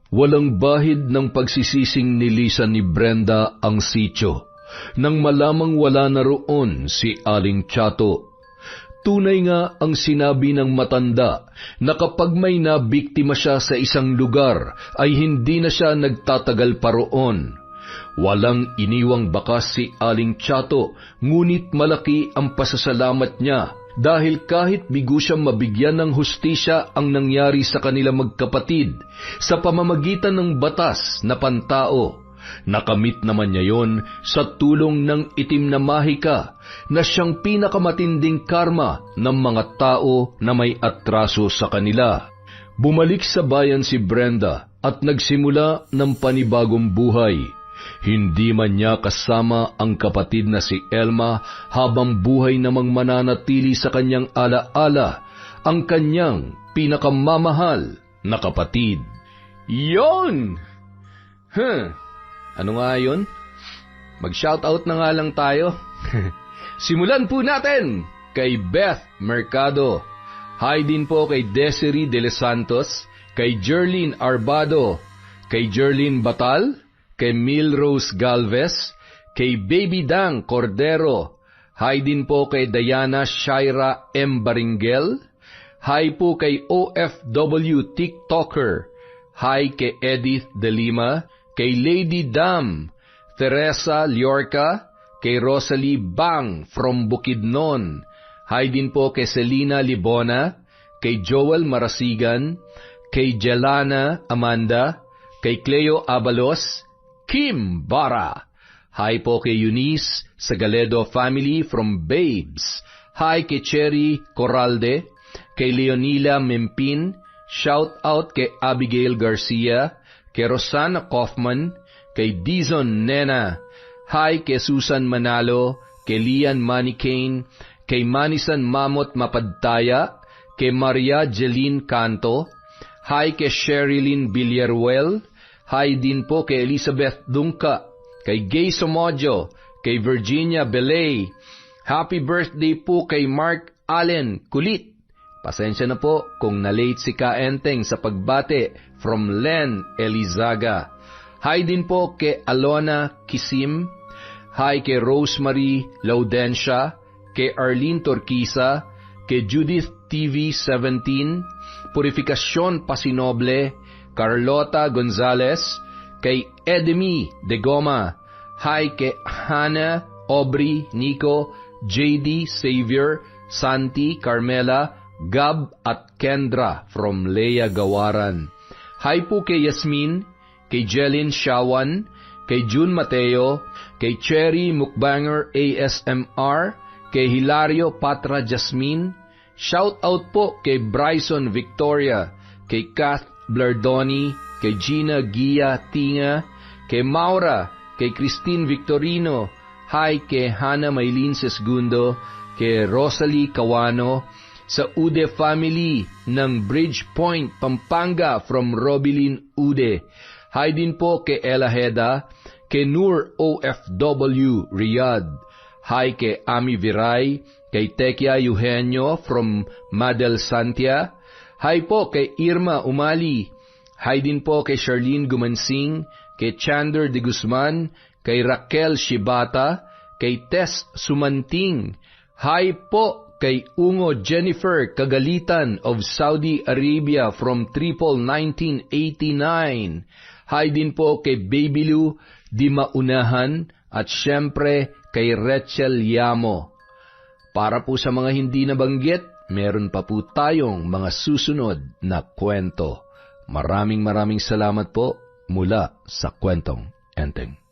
Speaker 2: Walang bahid ng pagsisising nilisan ni Brenda ang sitio. nang malamang wala na roon si Aling Chato. Tunay nga ang sinabi ng matanda na kapag may nabiktima siya sa isang lugar ay hindi na siya nagtatagal pa roon. Walang iniwang bakas si Aling Chato, ngunit malaki ang pasasalamat niya dahil kahit bigo siyang mabigyan ng hustisya ang nangyari sa kanila magkapatid sa pamamagitan ng batas na pantao, nakamit naman niya yon sa tulong ng itim na mahika na siyang pinakamatinding karma ng mga tao na may atraso sa kanila. Bumalik sa bayan si Brenda at nagsimula ng panibagong buhay. Hindi man niya kasama ang kapatid na si Elma habang buhay namang mananatili sa kanyang alaala ang kanyang pinakamamahal na kapatid. Yon! Ano nga yun? Mag-shoutout na nga lang tayo. Simulan po natin kay Beth Mercado. Hi din po kay Desiree De Los Santos, kay Jerlyn Arbado, kay Jerlyn Batal, kay Milrose Galvez, kay Baby Dang Cordero. Hi din po kay Diana Shaira M. Baringel. Hi po kay OFW TikToker. Hi kay Edith De Lima, kay Lady Dam, Teresa Liorca, kay Rosalie Bang from Bukidnon. Hi din po kay Selena Libona, kay Joel Marasigan, kay Jelana Amanda, kay Cleo Abalos, Kim Bara. Hi po kay Eunice Sagaledo family from Babes. Hi kay Cherry Corralde, kay Leonila Mempin. Shout out kay Abigail Garcia, kay Rosana Kaufman, kay Dizon Nena. Hi kay Susan Manalo, kay Lian Manicane, kay Manisan Mamot Mapadtaya, kay Maria Jeline Canto. Hi kay Sherilyn Villaruel. Hi din po kay Elizabeth Dungka, kay Gay Somodio, kay Virginia Belay. Happy birthday po kay Mark Allen Kulit. Pasensya na po kung na-late si Kaenteng sa pagbate from Len Elizaga. Hi din po kay Alona Kisim. Hi kay Rosemary Laudencia, kay Arlene Torquisa, kay Judith TV17, Purificacion Pasinoble, Carlota Gonzalez, kay Edemy De Goma. Hi kay Hannah, Aubrey, Nico, JD, Xavier, Santi, Carmela, Gab at Kendra from Leia Gawaran. Hi po kay Yasmin, kay Jelyn Shawan, kay June Mateo, kay Cherry Mukbanger ASMR, kay Hilario Patra Jasmine. Shout out po kay Bryson Victoria, kay Kath Blardoni, kay Gina Gia Tinga, kay Maura, kay Christine Victorino. Hi kay Hannah Maylin Sesgundo, kay Rosalie Cawano, sa Ude family ng Bridgepoint, Pampanga from Robilin Ude. Hi din po kay Ella Heda, kay Nur OFW Riyadh. Hi kay Ami Viray, kay Tekia Eugenio from Madel Santia. Hi po kay Irma Umali. Hi din po kay Charlene Gumansing, kay Chander de Guzman, kay Raquel Shibata, kay Tess Sumanting. Hi po kay Ungo Jennifer Kagalitan of Saudi Arabia from Triple 1989. Hi din po kay Babylu Di Maunahan at syempre kay Rachel Yamo. Para po sa mga hindi nabanggit, meron pa po tayong mga susunod na kwento. Maraming salamat po mula sa Kwentong Enteng.